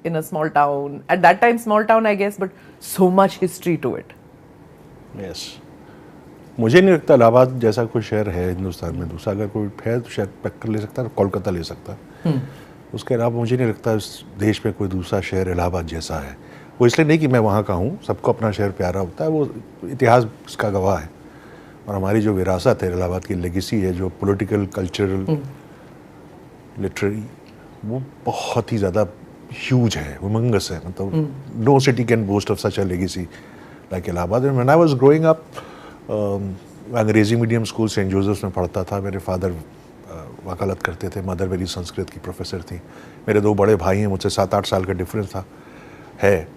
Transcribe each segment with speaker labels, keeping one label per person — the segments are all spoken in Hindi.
Speaker 1: in a small town. At that time, small town, I guess, but so much history to it.
Speaker 2: Yes. मुझे नहीं लगता इलाहाबाद जैसा कोई शहर है हिंदुस्तान में दूसरा, अगर कोई है तो शायद टक्कर ले सकता है, कोलकाता ले सकता है। उसके अलावा मुझे नहीं लगता इस देश में कोई दूसरा शहर इलाहाबाद जैसा है। वो इसलिए नहीं कि मैं वहाँ का हूँ, सबको अपना शहर प्यारा होता है, वो इतिहास उसका गवाह है। और हमारी जो विरासत है इलाहाबाद की लेगेसी है, जो पॉलिटिकल, कल्चरल, लिटरेरी, वो बहुत ही ज़्यादा ह्यूज है, वुमंगस है। मतलब no city can boast of such a legacy like Allahabad. When I was growing up, अंग्रेजी मीडियम स्कूल सेंट जोसेफ्स में पढ़ता था। मेरे फादर वकालत करते थे, मदर मेरी संस्कृत की प्रोफेसर थी। मेरे 2 बड़े भाई हैं, मुझसे 7-8 साल का डिफरेंस था है।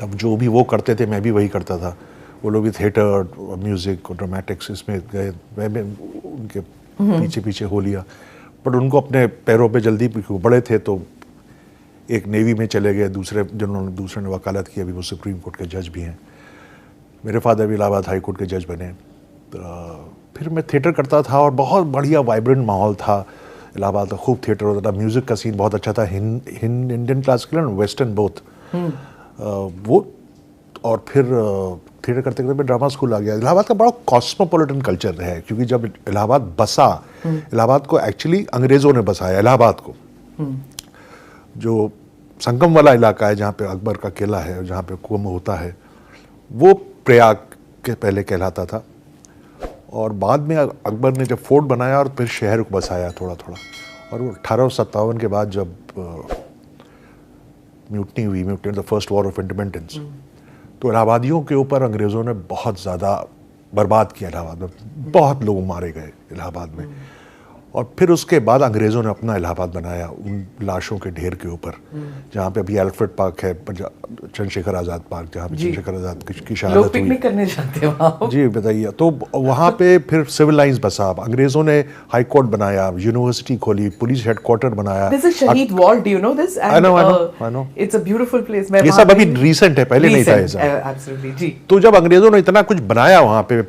Speaker 2: तब जो भी वो करते थे मैं भी वही करता था। वो लोग भी थिएटर, म्यूज़िक और ड्रामेटिक्स इसमें गए, मैं उनके पीछे पीछे हो लिया। बट उनको अपने पैरों पे जल्दी, बड़े थे तो एक नेवी में चले गए, दूसरे ने वकालत की, अभी वो सुप्रीम कोर्ट के जज भी हैं। मेरे फादर भी इलाहाबाद हाई कोर्ट के जज बने। फिर मैं थिएटर करता था और बहुत बढ़िया वाइब्रेंट माहौल था इलाहाबाद का, खूब थिएटर होता था, म्यूज़िक का सीन बहुत अच्छा था, Indian classical and western both. वो और फिर थिएटर करते करते मैं ड्रामा स्कूल आ गया। इलाहाबाद का बड़ा कॉस्मोपॉलिटन कल्चर है, क्योंकि जब इलाहाबाद बसा, इलाहाबाद को एक्चुअली अंग्रेज़ों ने बसाया, इलाहाबाद को। जो संगम वाला इलाका है जहाँ पे अकबर का किला है, जहाँ पे कुंभ होता है, वो प्रयाग के पहले कहलाता था। और बाद में अकबर ने जब फोर्ट बनाया और फिर शहर को बसाया थोड़ा थोड़ा। और वो 1857 के बाद जब म्यूटनी हुई, the first war of independence, तो इलाहाबादियों के ऊपर अंग्रेज़ों ने बहुत ज़्यादा बर्बाद किया। इलाहाबाद में बहुत लोग मारे गए इलाहाबाद में। और फिर उसके बाद अंग्रेज़ों ने अपना इलाहाबाद बनाया उन लाशों के ढेर के ऊपर, जहाँ पे अभी अल्फ्रेड पार्क है, चंद्रशेखर आज़ाद पार्क, जहाँ पे चंद्रशेखर आज़ाद की शहादत हुई।
Speaker 1: लोग पिकनिक करने जाते हैं वहाँ।
Speaker 2: जी बताइए। तो वहाँ पे फिर सिविल लाइन्स बसा, अंग्रेज़ों ने हाई कोर्ट बनाया, यूनिवर्सिटी खोली, पुलिस हेडक्वार्टर बनाया।
Speaker 1: This is शहीद wall, do you know this?
Speaker 2: I know.
Speaker 1: It's a beautiful place.
Speaker 2: ये सब अभी रिसेंट है, पहले नहीं था ये सब।
Speaker 1: Absolutely, जी।
Speaker 2: तो जब अंग्रेज़ों ने इतना कुछ बनाया वहाँ पे,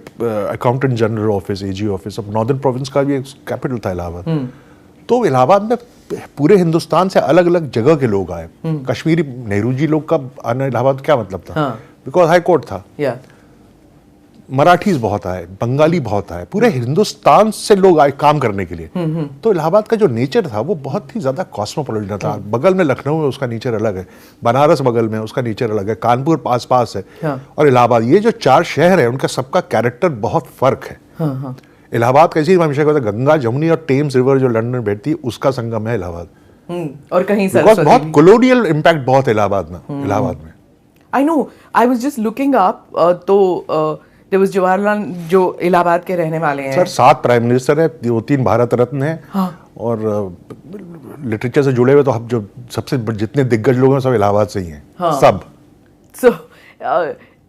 Speaker 2: accountant general office, AG office, अब नॉर्दर्न प्रोविंस का भी एक कैपिटल था इलाहाबाद। तो इलाहाबाद में पूरे हिंदुस्तान से अलग अलग जगह के लोग आए। कश्मीरी नेहरू जी लोग का आना इलाहाबाद क्या मतलब था? बिकॉज हाई कोर्ट था। मराठीज बहुत आए, बंगाली बहुत आए, पूरे हिंदुस्तान से लोग आए काम करने के लिए। तो इलाहाबाद का जो नेचर था वो बहुत ही ज्यादा कॉस्मोपॉलिटन था। बगल में लखनऊ है, उसका नेचर अलग है, बनारस बगल में, उसका नेचर अलग है, कानपुर पास पास है, और इलाहाबाद, ये जो 4 शहर है उनका सबका कैरेक्टर बहुत फर्क है। इलाहाबाद कैसी, हमेशा कहता है गंगा, जमुनी और टेम्स रिवर जो लंदन बैठती है उसका संगम है इलाहाबाद।
Speaker 1: और कहीं
Speaker 2: बहुत कॉलोनियल इम्पैक्ट बहुत है इलाहाबाद में।
Speaker 1: I know, I was just looking up, तो देयर वाज जवाहरलाल जो इलाहाबाद के रहने वाले हैं।
Speaker 2: सर 7 प्राइम मिनिस्टर है, 2-3 भारत रत्न है। और लिटरेचर से जुड़े हुए तो हम जो सबसे जितने दिग्गज लोग हैं सब इलाहाबाद से ही हैं। सब।
Speaker 1: So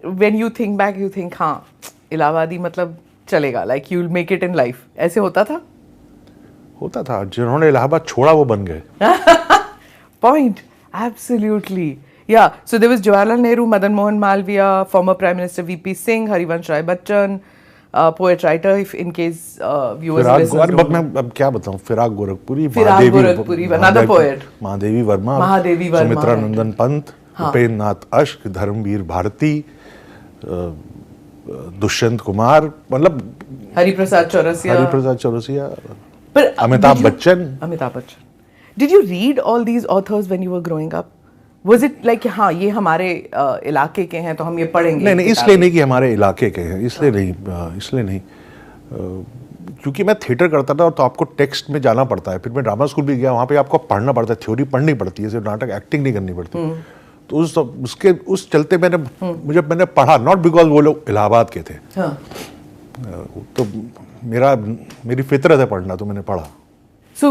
Speaker 1: when you think back, you think हाँ इलाहाबादी मतलब चलेगा, like you will make it in life, ऐसे होता था।
Speaker 2: जिन्होंने इलाहाबाद छोड़ा वो बन गए।
Speaker 1: Point, absolutely, yeah. So there was Jawaharlal Nehru, Madan Mohan Malviya, former prime minister VP Singh, Harivansh Rai Bachchan, poet writer, if in case viewers
Speaker 2: मैं अब क्या बताऊं, फिराक गोरखपुरी,
Speaker 1: another poet,
Speaker 2: महादेवी वर्मा, सुमित्रा नंदन पंत, उपेंद्र नाथ अश्क, धर्मवीर भारती, दुष्यंत कुमार, मतलब
Speaker 1: Hariprasad Chaurasia,
Speaker 2: Amitabh Bachchan.
Speaker 1: Did you read all these authors when you were growing up? Was it like हाँ ये हमारे इलाके के हैं तो हम ये पढ़ेंगे?
Speaker 2: नहीं, इसलिए नहीं कि हमारे इलाके के हैं, इसलिए नहीं, क्योंकि मैं थिएटर करता था तो आपको टेक्स्ट में जाना पड़ता है। फिर मैं ड्रामा स्कूल भी गया, वहाँ पे आपको पढ़ना पड़ता है, थ्योरी पढ़नी पड़ती है, सिर्फ नाटक एक्टिंग नहीं करनी पड़ती। तो उस चलते मैंने पढ़ा, नॉट बिकॉज वो लोग इलाहाबाद के थे। तो मेरी फितरत है पढ़ना, तो मैंने पढ़ा।
Speaker 1: सो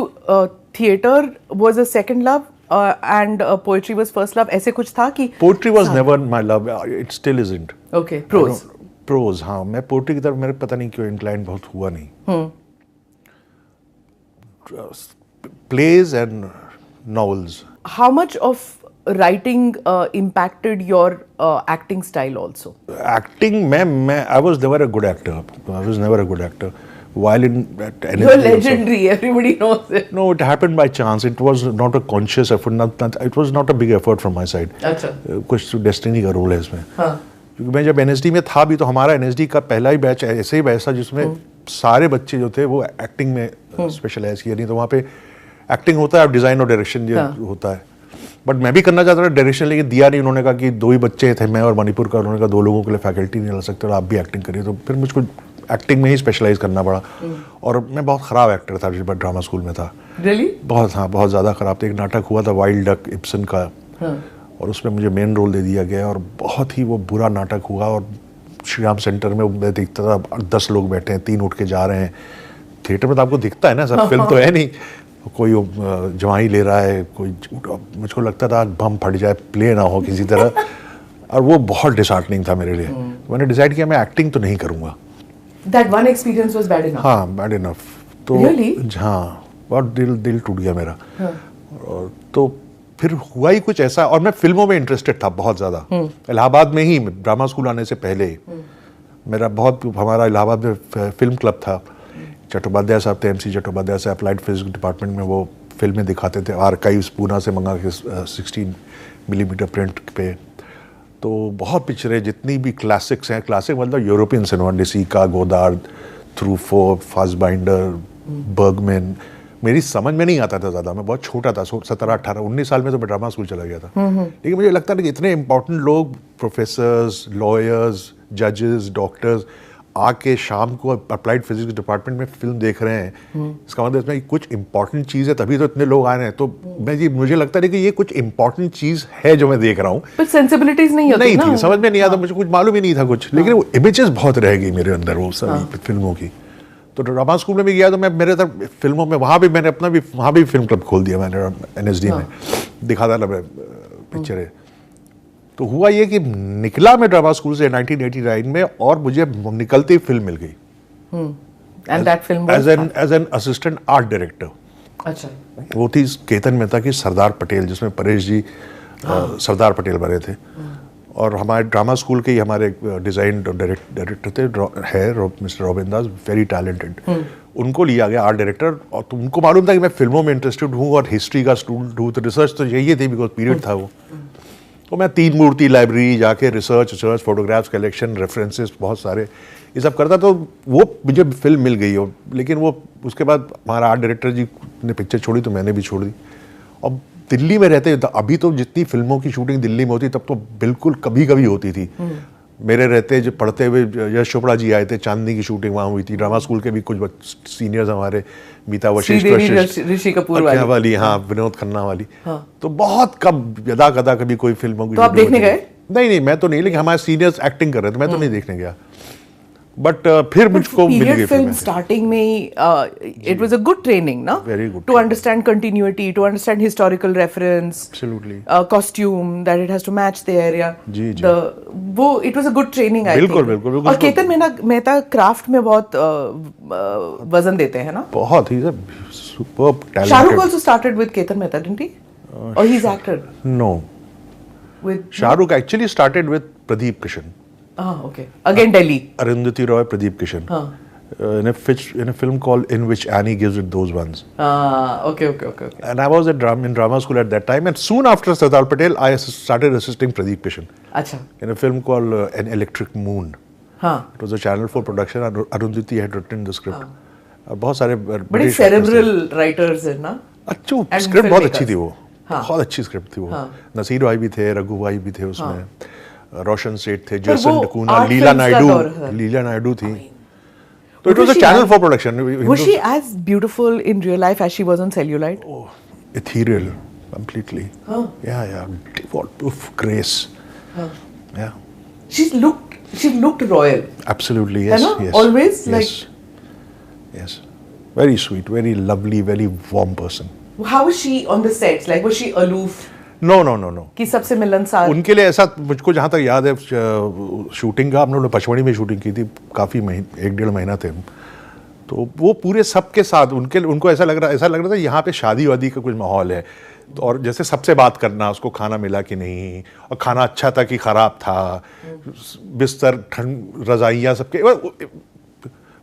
Speaker 1: theatre was a second love and poetry was first love, ऐसे कुछ था कि?
Speaker 2: Poetry was never my love, it still isn't.
Speaker 1: Okay, prose,
Speaker 2: हाँ, मैं पोएट्री की तरफ मेरे पता नहीं क्यों इंक्लाइन बहुत हुआ नहीं। Plays and novels.
Speaker 1: How much of writing impacted your acting style also?
Speaker 2: Acting, I was never a good actor. while in at
Speaker 1: You're
Speaker 2: NSD also.
Speaker 1: legendary. Everybody knows it.
Speaker 2: No, it happened by chance. It was not a conscious effort. It was not a big effort from my side.
Speaker 1: अच्छा.
Speaker 2: कुछ तो डेस्टिनी का रोल है इसमें.
Speaker 1: हाँ.
Speaker 2: क्योंकि मैं जब एनएसडी में था भी तो हमारा एनएसडी का पहला ही बैच ऐसे ही बैच था जिसमें सारे बच्चे जो थे वो एक्टिंग में स्पेशलाइज किया. नहीं तो वहाँ पे एक्टिंग होता है, डिज़ाइन और डायरेक्शन ये होता है. बट मैं भी करना चाहता था डायरेक्शन, लेकिन दिया नहीं. उन्होंने कहा कि 2 ही बच्चे थे, मैं और मणिपुर का. उन्होंने कहा 2 लोगों के लिए फैकल्टी नहीं ला सकते और आप भी एक्टिंग करिए. तो फिर मुझको एक्टिंग में ही स्पेशलाइज करना पड़ा. और मैं बहुत ख़राब एक्टर था जब ड्रामा स्कूल में था.
Speaker 1: Really?
Speaker 2: बहुत, हाँ, बहुत ज़्यादा ख़राब था. एक नाटक हुआ था वाइल्ड डक इब्सन का, और उसमें मुझे मेन रोल दे दिया गया और बहुत ही वो बुरा नाटक हुआ. और श्री राम सेंटर में मैं देखता था 10 लोग बैठे हैं, 3 उठ के जा रहे हैं. थिएटर में तो आपको दिखता है ना, सब फिल्म तो है नहीं. कोई जवाई ले रहा है, कोई. मुझको लगता था बम फट जाए, प्ले ना हो किसी तरह. और वो बहुत डिसहार्टनिंग था मेरे लिए. मैंने डिसाइड किया मैं एक्टिंग तो नहीं करूँगा.
Speaker 1: That one experience was bad enough.
Speaker 2: हाँ, बैड इनफ. तो
Speaker 1: Really?
Speaker 2: हाँ, बहुत दिल टूट गया मेरा. और तो फिर हुआ ही कुछ ऐसा. और मैं फिल्मों में इंटरेस्टेड था बहुत ज़्यादा. इलाहाबाद में ही ड्रामा स्कूल आने से पहले मेरा बहुत, हमारा इलाहाबाद में फिल्म क्लब था. चट्टोपाध्याय साहब थे, MC चट्टोपाध्याय साहब अप्लाइड फिजिक्स डिपार्टमेंट में वो फिल्में दिखाते थे. आर्काइव्स पूना से मंगा के 16 मिलीमीटर प्रिंट पे. तो बहुत पिक्चरें जितनी भी क्लासिक्स हैं, क्लासिक मतलब यूरोपियन सिनेमा, डिसीका, गोदार्ड, थ्रूफोर्ड, फासबाइंडर, बर्गमैन, मेरी समझ में नहीं आता था ज़्यादा. मैं बहुत छोटा था, 17, 18, 19 साल में तो मैं ड्रामा स्कूल चला गया था. लेकिन मुझे लगता था कि इतने इंपॉर्टेंट लोग, प्रोफेसर्स, लॉयर्स, जजेस, डॉक्टर्स आके शाम को अप्लाइड फिजिक्स डिपार्टमेंट में फिल्म देख रहे हैं. इसका मतलब इसमें कुछ इंपॉर्टेंट चीज़ है, तभी तो इतने लोग आ रहे हैं. तो मुझे लगता है कि ये कुछ इंपॉर्टेंट चीज़ है जो मैं देख रहा हूँ.
Speaker 1: पर सेंसिबिलिटीज नहीं होती ना.
Speaker 2: थी, समझ में नहीं आता. मुझे कुछ मालूम ही नहीं था कुछ. लेकिन वो इमेजेस बहुत रह गई मेरे अंदर वो सभी फिल्मों की. तो ड्रामा स्कूल में भी गया तो मैं मेरे तरफ फिल्मों में वहाँ भी मैंने अपना भी वहाँ भी फिल्म क्लब खोल दिया मैंने NSD में. दिखाता था पिक्चरें. तो हुआ ये कि निकला मैं ड्रामा स्कूल से 1989 में और मुझे निकलते ही फिल्म मिल गई.
Speaker 1: And that film was
Speaker 2: as an assistant art director.
Speaker 1: अच्छा.
Speaker 2: वो थी केतन मेहता की सरदार पटेल, जिसमें परेश जी सरदार पटेल बने थे. और हमारे ड्रामा स्कूल के ही हमारे डिज़ाइन डायरेक्टर थे मिस्टर रॉबिन दास, वेरी टैलेंटेड. उनको लिया गया आर्ट डायरेक्टर. और तो उनको मालूम था कि मैं फिल्मों में इंटरेस्टेड हूँ और हिस्ट्री का स्टूडेंट हूँ. तो रिसर्च तो यही थी, बिकॉज पीरियड था वो. तो मैं 3 मूर्ति लाइब्रेरी जाके रिसर्च, फोटोग्राफ्स कलेक्शन, रेफरेंसेस बहुत सारे ये सब करता. तो वो मुझे फिल्म मिल गई. और लेकिन वो उसके बाद हमारा आर्ट डायरेक्टर जी ने पिक्चर छोड़ी तो मैंने भी छोड़ दी. और दिल्ली में रहते, अभी तो जितनी फिल्मों की शूटिंग दिल्ली में होती तब तो बिल्कुल कभी कभी होती थी. मेरे रहते जो पढ़ते हुए यश चोपड़ा जी आए थे, चांदनी की शूटिंग वहाँ हुई थी. ड्रामा स्कूल के भी कुछ सीनियर्स हमारे, मीता वशिष्ठ,
Speaker 1: ऋषि कपूर
Speaker 2: वाली, हाँ, विनोद खन्ना वाली. तो बहुत कम, यदा कदा कभी कोई फिल्मों की.
Speaker 1: तो आप देखने गए?
Speaker 2: नहीं, मैं तो नहीं, लेकिन हमारे सीनियर्स एक्टिंग कर रहे थे, मैं तो नहीं देखने गया. बट फिर मुझको मिल गई
Speaker 1: फिल्म. स्टार्टिंग में it was a good training ना,
Speaker 2: very good,
Speaker 1: to understand continuity, to understand historical reference,
Speaker 2: absolutely,
Speaker 1: costume that it has to match the area.
Speaker 2: जी.
Speaker 1: वो it was a good training. I
Speaker 2: बिल्कुल, बिल्कुल.
Speaker 1: और केतन मेहता क्राफ्ट में बहुत वजन देते हैं ना.
Speaker 2: बहुत ही superb talented.
Speaker 1: Shahrukh also started with Ketan Mehta, didn't he? और he is acted.
Speaker 2: No,
Speaker 1: with
Speaker 2: Shahrukh actually started with Pradeep Kishan.
Speaker 1: Okay. Again Delhi.
Speaker 2: Arundhati Roy, Pradeep Kishan. In a film called In Which Annie Gives It Those Ones.
Speaker 1: Okay.
Speaker 2: And I was in drama school at that time, and soon after Sardar Patel, I started assisting Pradeep Kishan.
Speaker 1: Acha.
Speaker 2: In a film called An Electric Moon. It was a Channel 4 production, and Arundhati had written the script. बहुत सारे
Speaker 1: बड़े cerebral writers हैं ना.
Speaker 2: अच्छा, स्क्रिप्ट बहुत अच्छी थी वो. बहुत अच्छी स्क्रिप्ट थी वो. नसीर भाई भी थे, रघु भाई भी थे उसमें, रोशन सेठ थे, जेसन डकूना, लीला नायडू थी. तो it was a channel 4 production.
Speaker 1: Was she as beautiful in real life as she was on Cellulite?
Speaker 2: Oh, ethereal, completely. Yeah, devoid of grace. Yeah.
Speaker 1: She looked royal.
Speaker 2: Absolutely, yes.
Speaker 1: Always like.
Speaker 2: Yes. Very sweet, very lovely, very warm person.
Speaker 1: How was she on the sets? Like, was she aloof?
Speaker 2: No.
Speaker 1: कि सबसे मिलनसार.
Speaker 2: उनके लिए ऐसा, मुझको जहाँ तक याद है, शूटिंग का हम लोगों ने पचमढ़ी में शूटिंग की थी. काफ़ी 1-1.5 महीना थे. तो वो पूरे सबके साथ उनको ऐसा लग रहा था यहाँ पे शादी वादी का कुछ माहौल है. और जैसे सबसे बात करना, उसको खाना मिला कि नहीं, और खाना अच्छा था कि ख़राब था, बिस्तर, ठंड, रज़ाइयाँ सबके.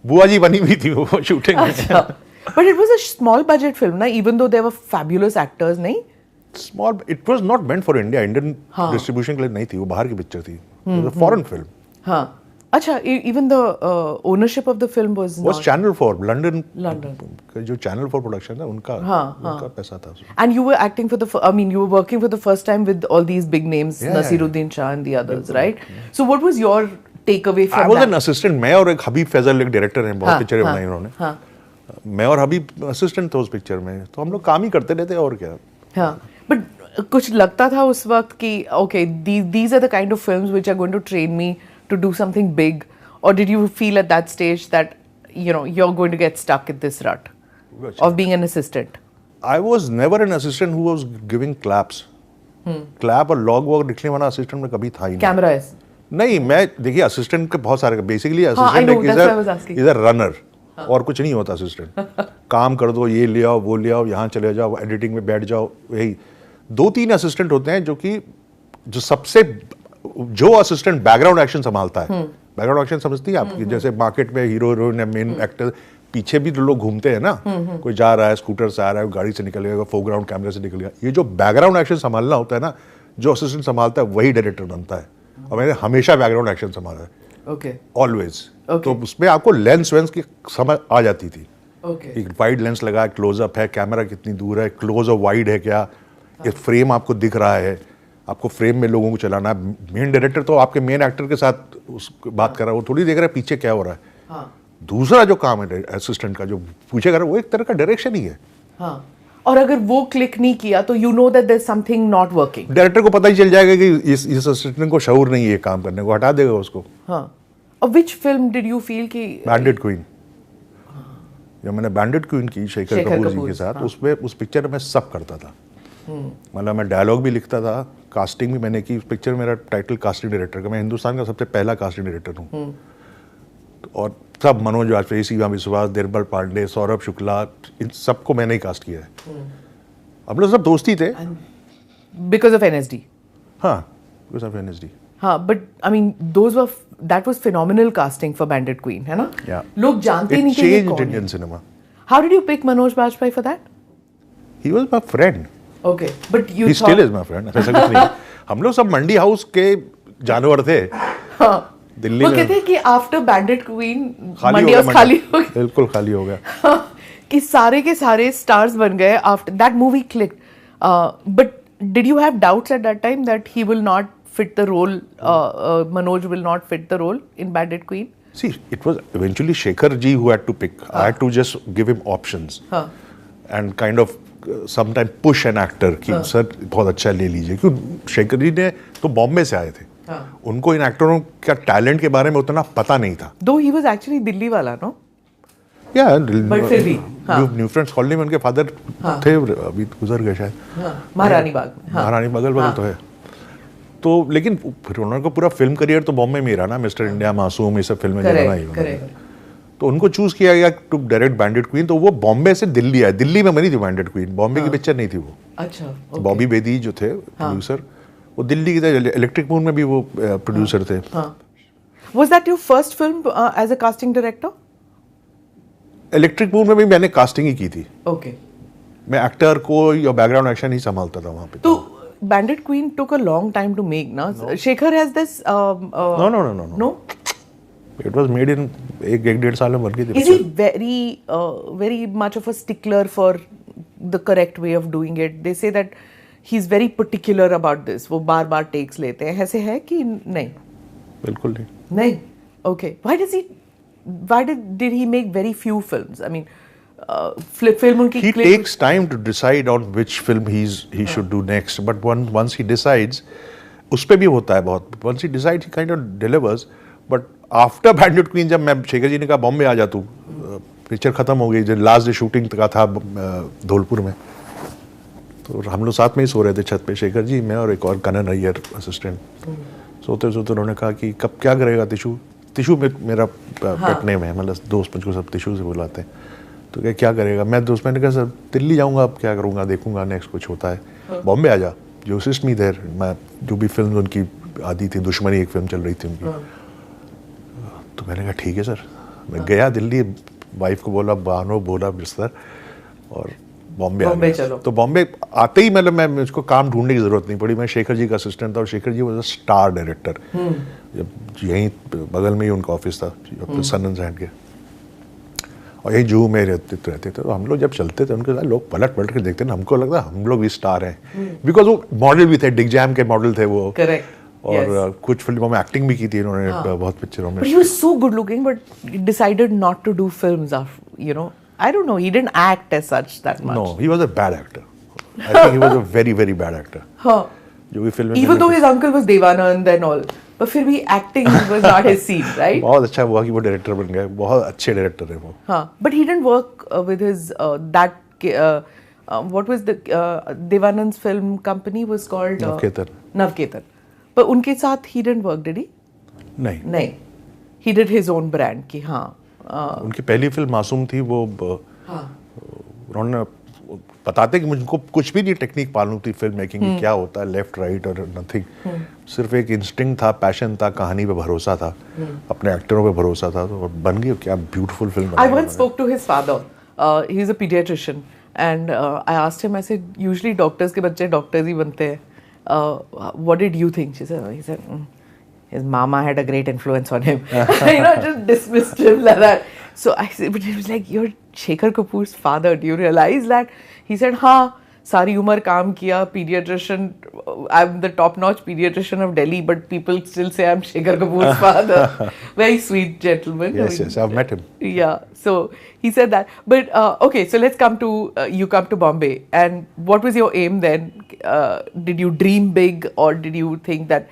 Speaker 2: बुआ जी बनी हुई थी वो शूटिंग में।
Speaker 1: But it was a small budget film, na? Even though there were fabulous actors, नहीं?
Speaker 2: Small, it was not meant for India. Indian distribution के लिए नहीं थी, वो बाहर की पिक्चर थी. It was a foreign film.
Speaker 1: हाँ. अच्छा, even the ownership of the film was
Speaker 2: Was
Speaker 1: not.
Speaker 2: Channel 4, London.
Speaker 1: London.
Speaker 2: जो Channel 4 production था उनका पैसा था उसमें.
Speaker 1: And you were acting for you were working for the first time with all these big names, Nasiruddin Shah and the others, right? So what was your takeaway from that?
Speaker 2: I was an assistant. मैं और एक हबीब फैजल एक डायरेक्टर हैं, बहुत पिक्चरें बनाई उन्होंने. मैं और हबीब असिस्टेंट थे उस पिक्चर में, तो हम लोग काम ही करते रहते और क्या.
Speaker 1: हाँ, but कुछ लगता था उस वक्त कि okay, these are the kind of films which are going to train me to do something big, or did you feel at that stage that you're going to get stuck in this rut of being an assistant?
Speaker 2: I was never an assistant who was giving claps. Clap और log work लिखने वाला असिस्टेंट में कभी था ही नहीं.
Speaker 1: Camera is.
Speaker 2: नहीं, मैं देखिए असिस्टेंट के बहुत सारे बेसिकली
Speaker 1: I
Speaker 2: असिस्टेंट
Speaker 1: know,
Speaker 2: इधर रनर और कुछ नहीं होता असिस्टेंट. काम कर दो, ये ले आओ, वो ले आओ, यहाँ चले जाओ, एडिटिंग में बैठ जाओ. यही 2-3 असिस्टेंट होते हैं जो सबसे जो असिस्टेंट बैकग्राउंड एक्शन संभालता है. बैकग्राउंड एक्शन समझती है आपकी, जैसे मार्केट में हीरो हीरोइन या मेन एक्टर पीछे भी तो लोग घूमते हैं ना. कोई जा रहा है, स्कूटर से आ रहा है, गाड़ी से निकल गया, फोरग्राउंड कैमरे से निकल गया. ये जो बैकग्राउंड एक्शन संभालना होता है ना, जो असिस्टेंट संभालता है वही डायरेक्टर बनता है. और मैंने हमेशा बैकग्राउंड एक्शन संभाला है.
Speaker 1: Okay.
Speaker 2: ऑलवेज. तो उसमें आपको लेंस वेंस की समझ आ जाती थी.
Speaker 1: Okay.
Speaker 2: एक वाइड लेंस लगा है, क्लोजअप है, कैमरा कितनी दूर है, क्लोज और वाइड है क्या, एक फ्रेम आपको दिख रहा है, आपको फ्रेम में लोगों को चलाना है. मेन डायरेक्टर तो आपके मेन एक्टर के साथ बात कर रहा है, वो थोड़ी देख रहा है पीछे क्या हो रहा है. दूसरा जो काम है असिस्टेंट का, जो पूछेगा वो एक तरह का डायरेक्शन ही है.
Speaker 1: और अगर वो क्लिक नहीं किया तो you know that there's something not working.
Speaker 2: Director को पता ही चल जाएगा कि इस असिस्टेंट को शऊर नहीं है काम करने को, हटा देगा उसको.
Speaker 1: और which film did you feel कि
Speaker 2: बैंडिट क्वीन. जब मैंने बैंडिट क्वीन की शेखर कपूर जी के साथ, उसमें उस पिक्चर में मैं सब करता था. मतलब मैं डायलॉग भी लिखता था, कास्टिंग भी मैंने की. उस पिक्चर मेरा टाइटल कास्टिंग डायरेक्टर का, मैं हिंदुस्तान का सबसे पहला कास्टिंग डायरेक्टर हूँ. और सब मनोज वाजपेयी, सीमा विश्वास, निर्मल पांडे, सौरभ शुक्ला, इन सबको मैंने ही कास्ट किया है. हम लोग सब दोस्ती थे.
Speaker 1: Because of NSD.
Speaker 2: हाँ, because of NSD.
Speaker 1: हाँ, but I mean that was phenomenal casting for Bandit Queen, है ना?
Speaker 2: Yeah.
Speaker 1: लोग जानते नहीं
Speaker 2: It
Speaker 1: थे ये
Speaker 2: changed
Speaker 1: कौन है.
Speaker 2: Indian cinema.
Speaker 1: How did you pick Manoj Bajpayee for that?
Speaker 2: He was my friend.
Speaker 1: Okay, but you
Speaker 2: He still is my friend. ऐसा कुछ नहीं. हम लोग सब मंडी हाउस के जानवर थे. दिल्ली
Speaker 1: वो
Speaker 2: में.
Speaker 1: कहते हैं कि आफ्टर बैंडिट क्वीन
Speaker 2: खाली
Speaker 1: मंडी
Speaker 2: हो
Speaker 1: हाउस
Speaker 2: गया,
Speaker 1: खाली हो गया.
Speaker 2: बिल्कुल खाली हो गया.
Speaker 1: कि सारे के सारे स्टार्स बन गए after that movie click. But did you have doubts at that time that he will not fit the role, Manoj will not fit the role in Bandit Queen?
Speaker 2: See, it was eventually Shekhar ji who had to pick. I had to just give him options and kind of sometimes push an actor कि सर बहुत अच्छा ले लीजिए. क्योंकि शेखर जी ने तो बॉम्बे से आए थे. उनको इन एक्टरों का टैलेंट के बारे में उतना पता नहीं था.
Speaker 1: दो ही वाज एक्चुअली दिल्ली वाला, नो?
Speaker 2: या
Speaker 1: But फिर भी,
Speaker 2: न्यू फ्रेंड्स कॉलोनी में उनके फादर थे, अभी गुजर गए शायद.
Speaker 1: महारानी बाग में.
Speaker 2: महारानी बगल बगल तो है. तो लेकिन फिर उन्होंने पूरा फिल्म करियर तो बॉम्बे में ही रहा ना. मिस्टर इंडिया, मासूम, ये सब फिल्में बनाई उन्होंने. तो उनको चूज किया गया टू डायरेक्ट बैंडिट क्वीन. तो वो बॉम्बे से दिल्ली आए. दिल्ली में बनी थी बैंडिट क्वीन, बॉम्बे की पिक्चर नहीं थी वो.
Speaker 1: अच्छा.
Speaker 2: बॉबी बेदी जो थे प्रोड्यूसर, वो दिल्ली के थे. इलेक्ट्रिक मून में भी वो प्रोड्यूसर थे.
Speaker 1: Was that your first film as a casting director?
Speaker 2: Electric moon में भी मैंने कास्टिंग ही की थी.
Speaker 1: Okay.
Speaker 2: मैं एक्टर को या बैकग्राउंड एक्शन ही संभालता था वहाँ पे.
Speaker 1: तो Bandit Queen took a long time to make, na? No. Shekhar has this. No.
Speaker 2: It was made in एक 1.5 साल में बन गई थी.
Speaker 1: Is he very much of a stickler for the correct way of doing it? They say that he's very particular about this. वो बार-बार takes लेते हैं. ऐसे है कि नहीं?
Speaker 2: बिल्कुल नहीं.
Speaker 1: नहीं. Okay. Why did he make very few films? I mean, film उनकी.
Speaker 2: He takes time to decide on which film he should do next. But once he decides, उस पे भी होता है बहुत. Once he decides, he kind of delivers. But after Bandit Queen, जब मैं शेखर जी ने कहा बॉम्बे आ जा तू, पिक्चर खत्म हो गई. जब लास्ट डे शूटिंग का था धौलपुर में, तो हम लोग साथ में ही सो रहे थे छत पे, शेखर जी, मैं और एक और कनन अय्यर असिस्टेंट. सोते सोते उन्होंने कहा कि कब क्या करेगा तिशु. तिशु में मेरा पेट नेम है, मतलब दोस्त मुझको सब तिशु से बुलाते हैं. तो क्या करेगा. मैंने कहा सर दिल्ली जाऊंगा, अब क्या करूंगा, देखूंगा नेक्स्ट कुछ होता है. बॉम्बे आ जा, जो असिस्ट मी देयर. मैं जो भी फिल्म उनकी आदि थी, दुश्मनी एक फिल्म चल रही थी उनकी. तो मैंने कहा ठीक है सर. मैं गया दिल्ली, वाइफ को बोला बहानो बोला बिस्तर और बॉम्बे आ गया।
Speaker 1: चलो।
Speaker 2: तो बॉम्बे आते ही मतलब मैं मुझको काम ढूंढने की जरूरत नहीं पड़ी, मैं शेखर जी का असिस्टेंट था और Shekhar ji was a star director. जब यहीं बगल में ही उनका ऑफिस था सन एंड सैंड के, और यही जूहू में रहते थे। तो हम लोग जब चलते थे उनके साथ लोग पलट पलट के देखते ना, हमको लगता हम लोग भी स्टार हैं, बिकॉज वो मॉडल भी थे, डिग जैम के मॉडल थे वो।
Speaker 1: करेक्ट।
Speaker 2: और कुछ फिल्मों में एक्टिंग भी की थी इन्होंने, बहुत पिक्चरों में।
Speaker 1: But he was so good looking, but he decided not to do films after, you know. I don't know. He didn't act as such that much.
Speaker 2: No, he was a bad actor. I think he was a very very bad actor.
Speaker 1: Huh.
Speaker 2: जो भी film
Speaker 1: Even though his uncle was Devanand and all, but फिर भी acting was not his scene, right?
Speaker 2: बहुत अच्छा हुआ कि वो डायरेक्टर बन गए, बहुत अच्छे डायरेक्टर है वो।
Speaker 1: हाँ, but he didn't work with his what was the Devanand's film company was called
Speaker 2: Navketan.
Speaker 1: Navketan. पर उनके साथ he didn't work, did he?
Speaker 2: नहीं,
Speaker 1: he did his own brand की। हाँ,
Speaker 2: उनकी पहली फिल्म मासूम थी वो। उन्होंने बताते कि मुझको कुछ भी नहीं टेक्निक मालूम थी फिल्म मेकिंग की, क्या होता है लेफ्ट राइट और नथिंग, सिर्फ एक इंस्टिंक्ट था, पैशन था, कहानी पे भरोसा था, अपने एक्टरों पे भरोसा था, तो बन गई। क्या beautiful film.
Speaker 1: I once spoke to his father. He's a pediatrician, and I asked him. I said, usually doctors के बच्चे doctors ही बनते हैं. What did you think? He said, his mama had a great influence on him. Just dismissed him like that. So I said, but it was like, you're Shekhar Kapoor's father. Do you realize that? He said, हाँ, सारी उम्र काम किया, pediatrician. I'm the top-notch pediatrician of Delhi, but people still say I'm Shekhar Kapoor's father. Very sweet gentleman.
Speaker 2: Yes, I've met him.
Speaker 1: Yeah, so he said that. But okay, so let's come to you come to Bombay, and what was your aim then? Did you dream big, or did you think that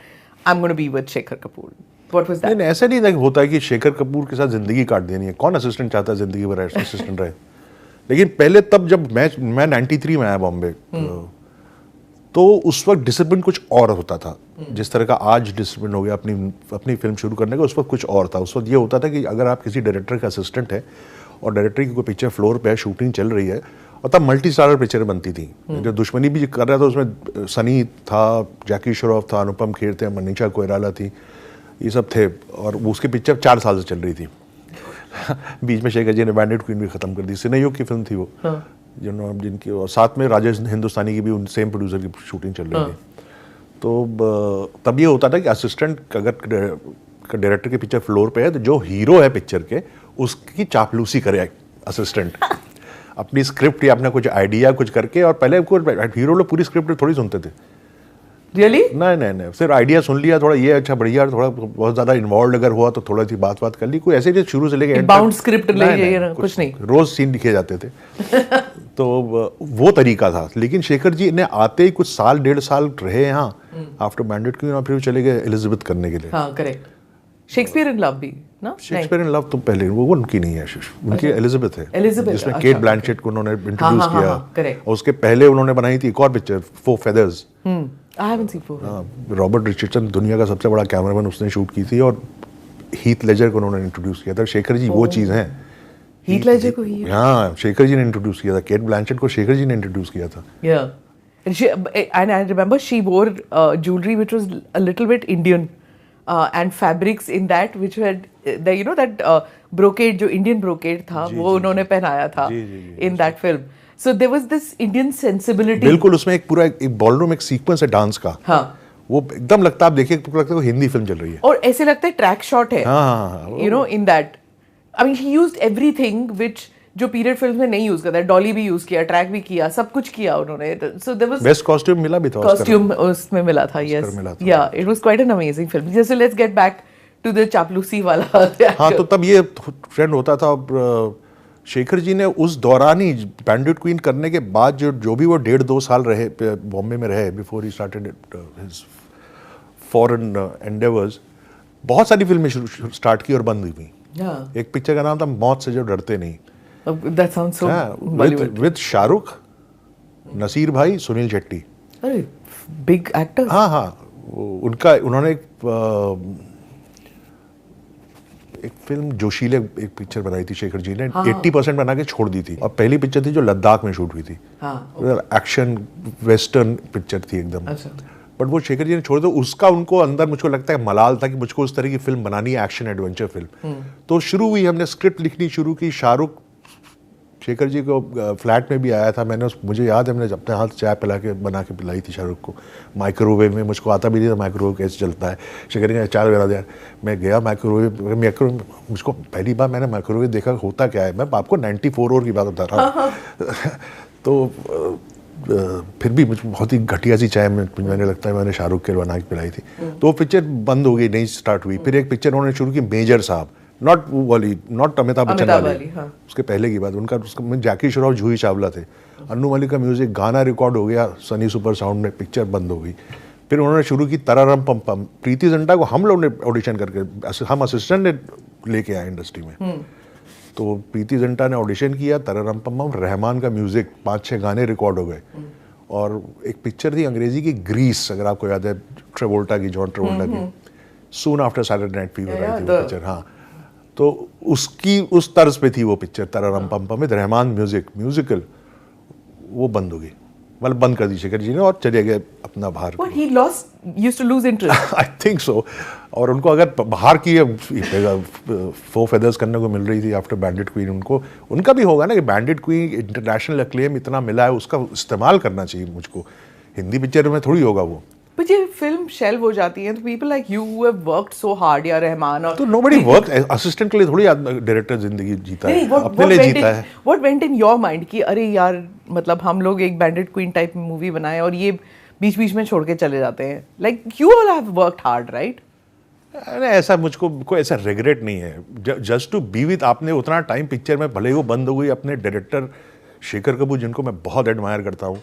Speaker 1: I'm going to be with Shekhar Kapoor? What was that?
Speaker 2: नहीं, ऐसा नहीं था कि होता है कि शेखर कपूर के साथ जिंदगी काट देनी है। कौन असिस्टेंट चाहता है जिंदगी भर असिस्टेंट रहे। लेकिन पहले तब जब मैं 93 में आया बॉम्बे, तो उस वक्त डिसिप्लिन कुछ और होता था। जिस तरह का आज डिसिप्लिन हो गया अपनी फिल्म शुरू करने का, उस वक्त कुछ और था। उस वक्त ये होता था कि अगर आप किसी डायरेक्टर का असिस्टेंट है और डायरेक्टर की कोई पिक्चर फ्लोर पे है, शूटिंग चल रही है, और तब मल्टी स्टारर पिक्चरें बनती थी। जो दुश्मनी भी कर रहा था उसमें सनी था, जैकी श्रॉफ था, अनुपम खेर थे, मनीषा कोइराला थी, ये सब थे, और उसकी पिक्चर 4 साल से चल रही थी। बीच में शेखर जी ने बैंडेड क्वीन भी खत्म कर दी, सिनेयोग की फिल्म थी वो। जिनकी, और साथ में राजेश हिंदुस्तानी की भी सेम प्रोड्यूसर की शूटिंग चल रही थी। तो तब ये होता था कि असिस्टेंट अगर डायरेक्टर की पिक्चर फ्लोर पे है, तो जो हीरो है पिक्चर के उसकी चापलूसी करे असिस्टेंट। अपनी स्क्रिप्ट या अपना कुछ आइडिया कुछ करके, और पहले हीरो लोग पूरी स्क्रिप्ट थोड़ी सुनते थे।
Speaker 1: Really?
Speaker 2: नहीं, सिर्फ आइडिया सुन लिया, थोड़ा ये अच्छा बढ़िया, थोड़ा बहुत ज्यादा इन्वॉल्व अगर हुआ तो थोड़ा सी बात कर ली, कोई ऐसे नहीं शुरू से लेके
Speaker 1: बाउंड स्क्रिप्ट ले जाइए, कुछ नहीं,
Speaker 2: रोज सीन लिखे जाते थे। तो वो तरीका था। लेकिन शेखर जी ने आते ही कुछ साल 1.5 साल रहे यहाँ आफ्टर बैंडेड क्वीन, और फिर चले गए एलिजाबेथ करने के लिए।
Speaker 1: हाँ, करेक्ट। शेक्सपियर इन लव भी ना?
Speaker 2: शेक्सपियर इन लव तो पहले वो उनकी नहीं है, उनकी एलिजाबेथ है, जिसमें केट ब्लैंचेट को उन्होंने इंट्रोड्यूस किया। और उसके पहले उन्होंने बनाई थी एक और picture, 4 feathers.
Speaker 1: I haven't seen 4 feathers.
Speaker 2: Robert Richardson दुनिया का सबसे बड़ा कैमरामैन, उसने शूट की थी, और हीथ लेजर को उन्होंने इंट्रोड्यूस किया था। शेखर जी वो चीज़ हैं,
Speaker 1: हीथ लेजर को ही,
Speaker 2: हाँ, शेखर जी ने इंट्रोड्यूस किया था। केट ब्लैंचेट को शेखर जी ने इंट्रोड्यूस किया था।
Speaker 1: And I remember she wore jewelry which was a little bit Indian, and fabrics in that which had that brocade, जो Indian brocade था, वो उन्होंने पहनाया था in that film. So there was this Indian sensibility.
Speaker 2: बिल्कुल, उसमें एक पूरा एक बॉलरूम एक सीक्वेंस है डांस का।
Speaker 1: हाँ,
Speaker 2: वो एकदम लगता है, आप देखिए तो लगता है हिंदी फिल्म चल रही है,
Speaker 1: और ऐसे लगता है ट्रैक शॉट है।
Speaker 2: हाँ,
Speaker 1: in that, I mean he used everything which जो पीरियड फिल्म में नहीं यूज करता है। डॉली भी यूज किया, ट्रैक भी किया, सब कुछ किया उन्होंने। So there was
Speaker 2: best costume मिला भी था,
Speaker 1: कॉस्ट्यूम उसमें मिला था। Yes, yeah it was quite an amazing film. जैसे let's get back to the चापलूसी वाला।
Speaker 2: हाँ, तो तब ये ट्रेंड होता था। शेखर जी ने उस दौरान ही बैंडेड क्वीन करने के बाद जो भी वो 1.5-2 साल रहे बॉम्बे में रहे, before he started his foreign endeavours, बहुत सारी फिल्में स्टार्ट की और बंद हुई। एक पिक्चर का नाम था मौत से जो डरते नहीं।
Speaker 1: That sounds so Bollywood.
Speaker 2: With Shahrukh, Naseer भाई, सुनील शेट्टी।
Speaker 1: अरे बिग एक्टर्स।
Speaker 2: हाँ, उन्होंने एक फिल्म जोशीले एक पिक्चर बनाई थी शेखर जी ने। 80% बना के छोड़ दी थी, और पहली पिक्चर थी जो लद्दाख में शूट हुई थी। एक्शन वेस्टर्न पिक्चर थी एकदम। बट वो शेखर जी ने छोड़ दो, उसका उनको अंदर मुझको लगता है मलाल था कि मुझको उस तरह की फिल्म बनानी है, एक्शन एडवेंचर फिल्म। तो शुरू हुई, हमने स्क्रिप्ट लिखनी शुरू की। शाहरुख शेखर जी को फ्लैट में भी आया था, मुझे याद है मैंने अपने हाथ चाय पिला के बना के पिलाई थी शाहरुख को माइक्रोवेव में। मुझको आता भी नहीं था माइक्रोवेव कैसे चलता है। शेखर जी ने चाय बना दिया, मैं गया माइक्रोवेव, मुझको पहली बार मैंने माइक्रोवेव देखा होता क्या है। मैं आपको 94 की बात बता रहा हूँ। तो फिर भी मुझे बहुत ही घटिया सी चाय मैंने लगता है मैंने शाहरुख के बना के पिलाई थी। तो वो पिक्चर बंद हो गई, नहीं स्टार्ट हुई। फिर एक पिक्चर उन्होंने शुरू की, मेजर साहब, नॉट अमिताभ बच्चन वाली,
Speaker 1: हाँ।
Speaker 2: उसके पहले की बात। उसका जैकी श्रॉफ, जूही चावला थे, अन्नू मलिक का म्यूजिक, गाना रिकॉर्ड हो गया सनी सुपर साउंड में, पिक्चर बंद हो गई। फिर उन्होंने शुरू की तररम पम पम। प्रीति जिंटा को हम लोग ने ऑडिशन करके, हम असिस्टेंट ने लेके आए इंडस्ट्री में। तो प्रीति जिंटा ने ऑडिशन किया, तररम पम पम, रहमान का म्यूजिक, 5-6 गाने रिकॉर्ड हो गए। और एक पिक्चर थी अंग्रेजी की, ग्रीस, अगर आपको याद है, ट्रेवोल्टा की, जॉन ट्रेवोल्टा की, soon after Saturday night fever आई थी वो पिक्चर। हाँ, तो उसकी उस तर्ज पे थी वो पिक्चर, तररम पम पम में रहमान म्यूजिकल। वो बंद हो गई, मतलब बंद कर दी शेखर जी ने और चले गए अपना बाहर।
Speaker 1: He used to lose interest.
Speaker 2: I think so. और उनको अगर बाहर की 4 फेदर्स करने को मिल रही थी आफ्टर बैंडिट क्वीन, उनका भी होगा ना कि बैंडिट क्वीन इंटरनेशनल अक्लेम इतना मिला है, उसका इस्तेमाल करना चाहिए मुझको। हिंदी पिक्चर में थोड़ी होगा वो।
Speaker 1: But ये फिल्म शेल्व हो जाती है तो people like you who have worked so hard, या रहमान और
Speaker 2: तो nobody work असिस्टेंट के लिए थोड़ी डायरेक्टर जिंदगी जीता है, अपने लिए जीता है।
Speaker 1: What went in your mind कि अरे यार, मतलब हम लोग एक बैंडिट क्वीन टाइप मूवी बनाए और ये बीच बीच में छोड़ के चले जाते हैं। Like you all have worked hard, right?
Speaker 2: अरे ऐसा मुझको कोई ऐसा रिग्रेट नहीं है। जस्ट टू बी विद, आपने उतना टाइम पिक्चर में, भले ही वो बंद हो गई, अपने डायरेक्टर शेखर कपूर जिनको मैं बहुत एडमायर करता हूँ,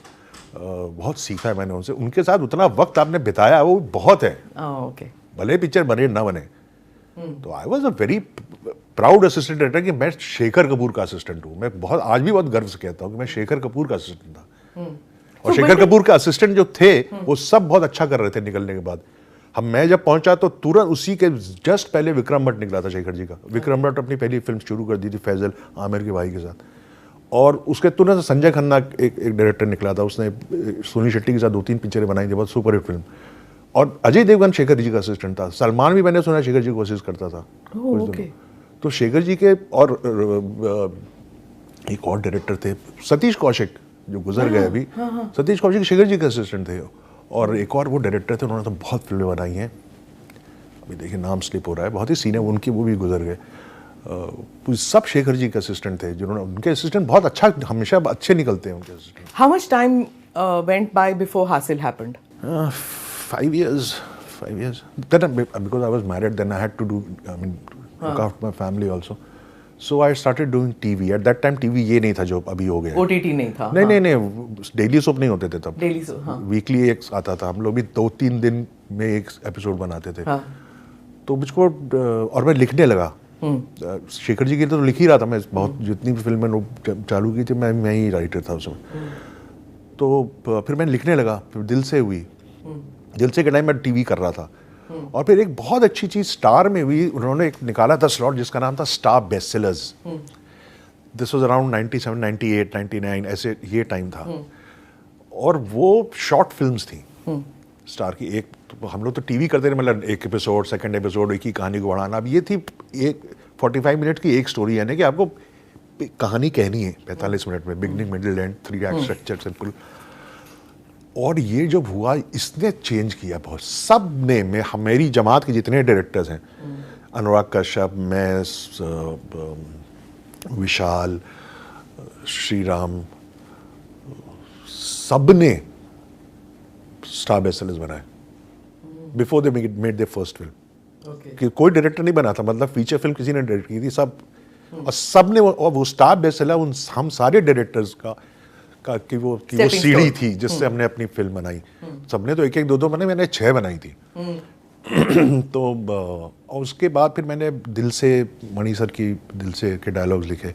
Speaker 2: बहुत सीखा है मैंने उनसे, उनके साथ उतना वक्त आपने बिताया वो बहुत है।
Speaker 1: ओके।
Speaker 2: भले पिक्चर बने ना बने। तो I was a very proud assistant director कि मैं शेखर कपूर का असिस्टेंट हूँ। मैं बहुत, आज भी बहुत गर्व से कहता हूँ कि मैं शेखर कपूर का असिस्टेंट था। और शेखर कपूर का असिस्टेंट जो थे वो सब बहुत अच्छा कर रहे थे। निकलने के बाद मैं जब पहुंचा तो तुरंत उसी के जस्ट पहले विक्रम भट्ट निकला था शेखर जी का। विक्रम भट्ट अपनी पहली फिल्म शुरू कर दी थी फैजल आमिर के भाई के साथ। और उसके तुरंत संजय खन्ना एक डायरेक्टर निकला था, उसने सुनील शेट्टी के साथ 2-3 पिक्चरें बनाई थी, बहुत सुपर हिट फिल्म। और अजय देवगन शेखर जी का असिस्टेंट था। सलमान भी मैंने सुना शेखर जी को असिस्ट करता था कुछ दिनों। तो शेखर जी के और एक और डायरेक्टर थे सतीश कौशिक जो गुजर गए अभी। सतीश कौशिक शेखर जी के असिस्टेंट थे। और एक और वो डायरेक्टर थे, उन्होंने तो बहुत फिल्में बनाई हैं, अभी देखिए नाम स्लिप हो रहा है, बहुत ही सीनियर उनकी, वो भी गुजर गए। सब शेखर जी के असिस्टेंट थे जिन्होंने, उनके असिस्टेंट बहुत अच्छा, हमेशा अच्छे निकलते हैं उनके assistant.
Speaker 1: How much time went by before Hasil happened?
Speaker 2: 5 years. Then because I was married, then I had to do, look after my family also. So I started doing TV. At that time TV ये नहीं था जो अभी हो गया।
Speaker 1: OTT नहीं था।
Speaker 2: नहीं, डेली सोप नहीं होते थे तब।
Speaker 1: डेली सोप, हाँ।
Speaker 2: वीकली एक आता था, हम लोग भी 2-3 दिन में एक एपिसोड बनाते थे। हाँ। तो मुझको, और मैं लिखने लगा। शेखर जी के लिए तो लिख ही रहा था मैं, बहुत जितनी भी फिल्में चालू की थी मैं ही राइटर था उसमें। तो फिर मैं लिखने लगा, फिर दिल से हुई। दिल से के टाइम मैं टीवी कर रहा था। और फिर एक बहुत अच्छी चीज स्टार में हुई, उन्होंने एक निकाला था स्लॉट जिसका नाम था star best sellers. This was around 97, 98, 99, ऐसे ये टाइम था। और वो शॉर्ट फिल्म्स थी स्टार की। एक तो हम लोग तो टीवी करते थे, मतलब एक एपिसोड, सेकंड एपिसोड, एक ही कहानी को बढ़ाना। अब ये थी एक 45 मिनट की एक स्टोरी, यानी कि आपको कहानी कहनी है 45 मिनट में, beginning middle and, 3 act structure, simple. और ये जब हुआ इसने चेंज किया बहुत, सब ने, मेरी जमात के जितने डायरेक्टर्स हैं, अनुराग कश्यप, मैं, विशाल, श्रीराम, सब ने स्टार बेस्ट सेलर्स बनाए before they made their first film. कि कोई डायरेक्टर नहीं बना था, मतलब फीचर फिल्म किसी ने डायरेक्ट की थी, सब। और सब ने वो स्टार बेस्ट सेलर उन हम सारे डायरेक्टर्स का कि वो सीढ़ी थी जिससे हमने अपनी फिल्म बनाई। सबने तो 1-1, 2-2 बनाई, मैंने 6 बनाई थी। तो और उसके बाद फिर मैंने दिल से, मणि सर की दिल से के डायलॉग्स लिखे।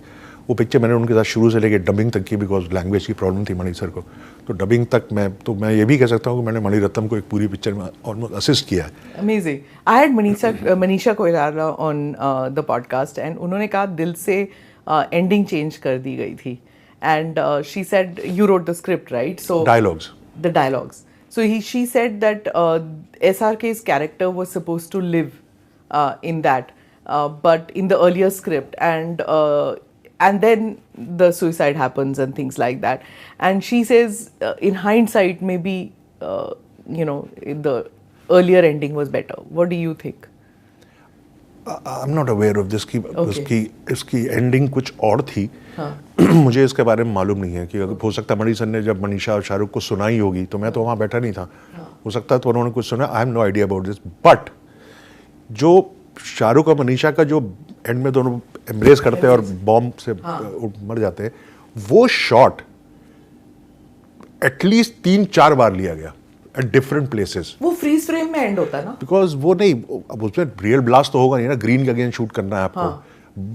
Speaker 2: वो पिक्चर मैंने उनके साथ शुरू से लेके डबिंग तक की, बिकॉज लैंग्वेज की प्रॉब्लम थी मणि सर को। तो डबिंग तक मैं ये भी कह सकता हूँ कि मैंने मणि रत्नम को एक पूरी पिक्चर में ऑलमोस्ट असिस्ट किया है।
Speaker 1: Amazing. I had Manisha Koirala on the podcast and उन्होंने कहा दिल से एंडिंग चेंज कर दी गई थी। And she said you wrote the script, right? So
Speaker 2: dialogues.
Speaker 1: The dialogues. So she said that SRK's character was supposed to live in that, but in the earlier script, and then the suicide happens and things like that. And she says, in hindsight, maybe the earlier ending was better. What do you think?
Speaker 2: I'm not aware of this की
Speaker 1: Okay.
Speaker 2: इसकी एंडिंग कुछ और थी. मुझे इसके बारे में मालूम नहीं है कि अगर हो सकता है मणि सर ने जब मनीषा और शाहरुख को सुनाई होगी तो मैं तो वहाँ बैठा नहीं था. हो सकता है तो उन्होंने कुछ सुना. I am no idea about this. But जो शाहरुख और मनीषा का जो एंड में दोनों एम्ब्रेस करते हैं और बॉम्ब से मर जाते हैं, वो शॉट एटलीस्ट 3-4 बार लिया गया एट डिफरेंट प्लेसेस.
Speaker 1: वो फ्रीज फ्रेम में एंड होता है ना?
Speaker 2: बिकॉज वो नहीं, अब उसमें रियल ब्लास्ट तो होगा नहीं ना. ग्रीन के अगेंस्ट शूट करना है आपको.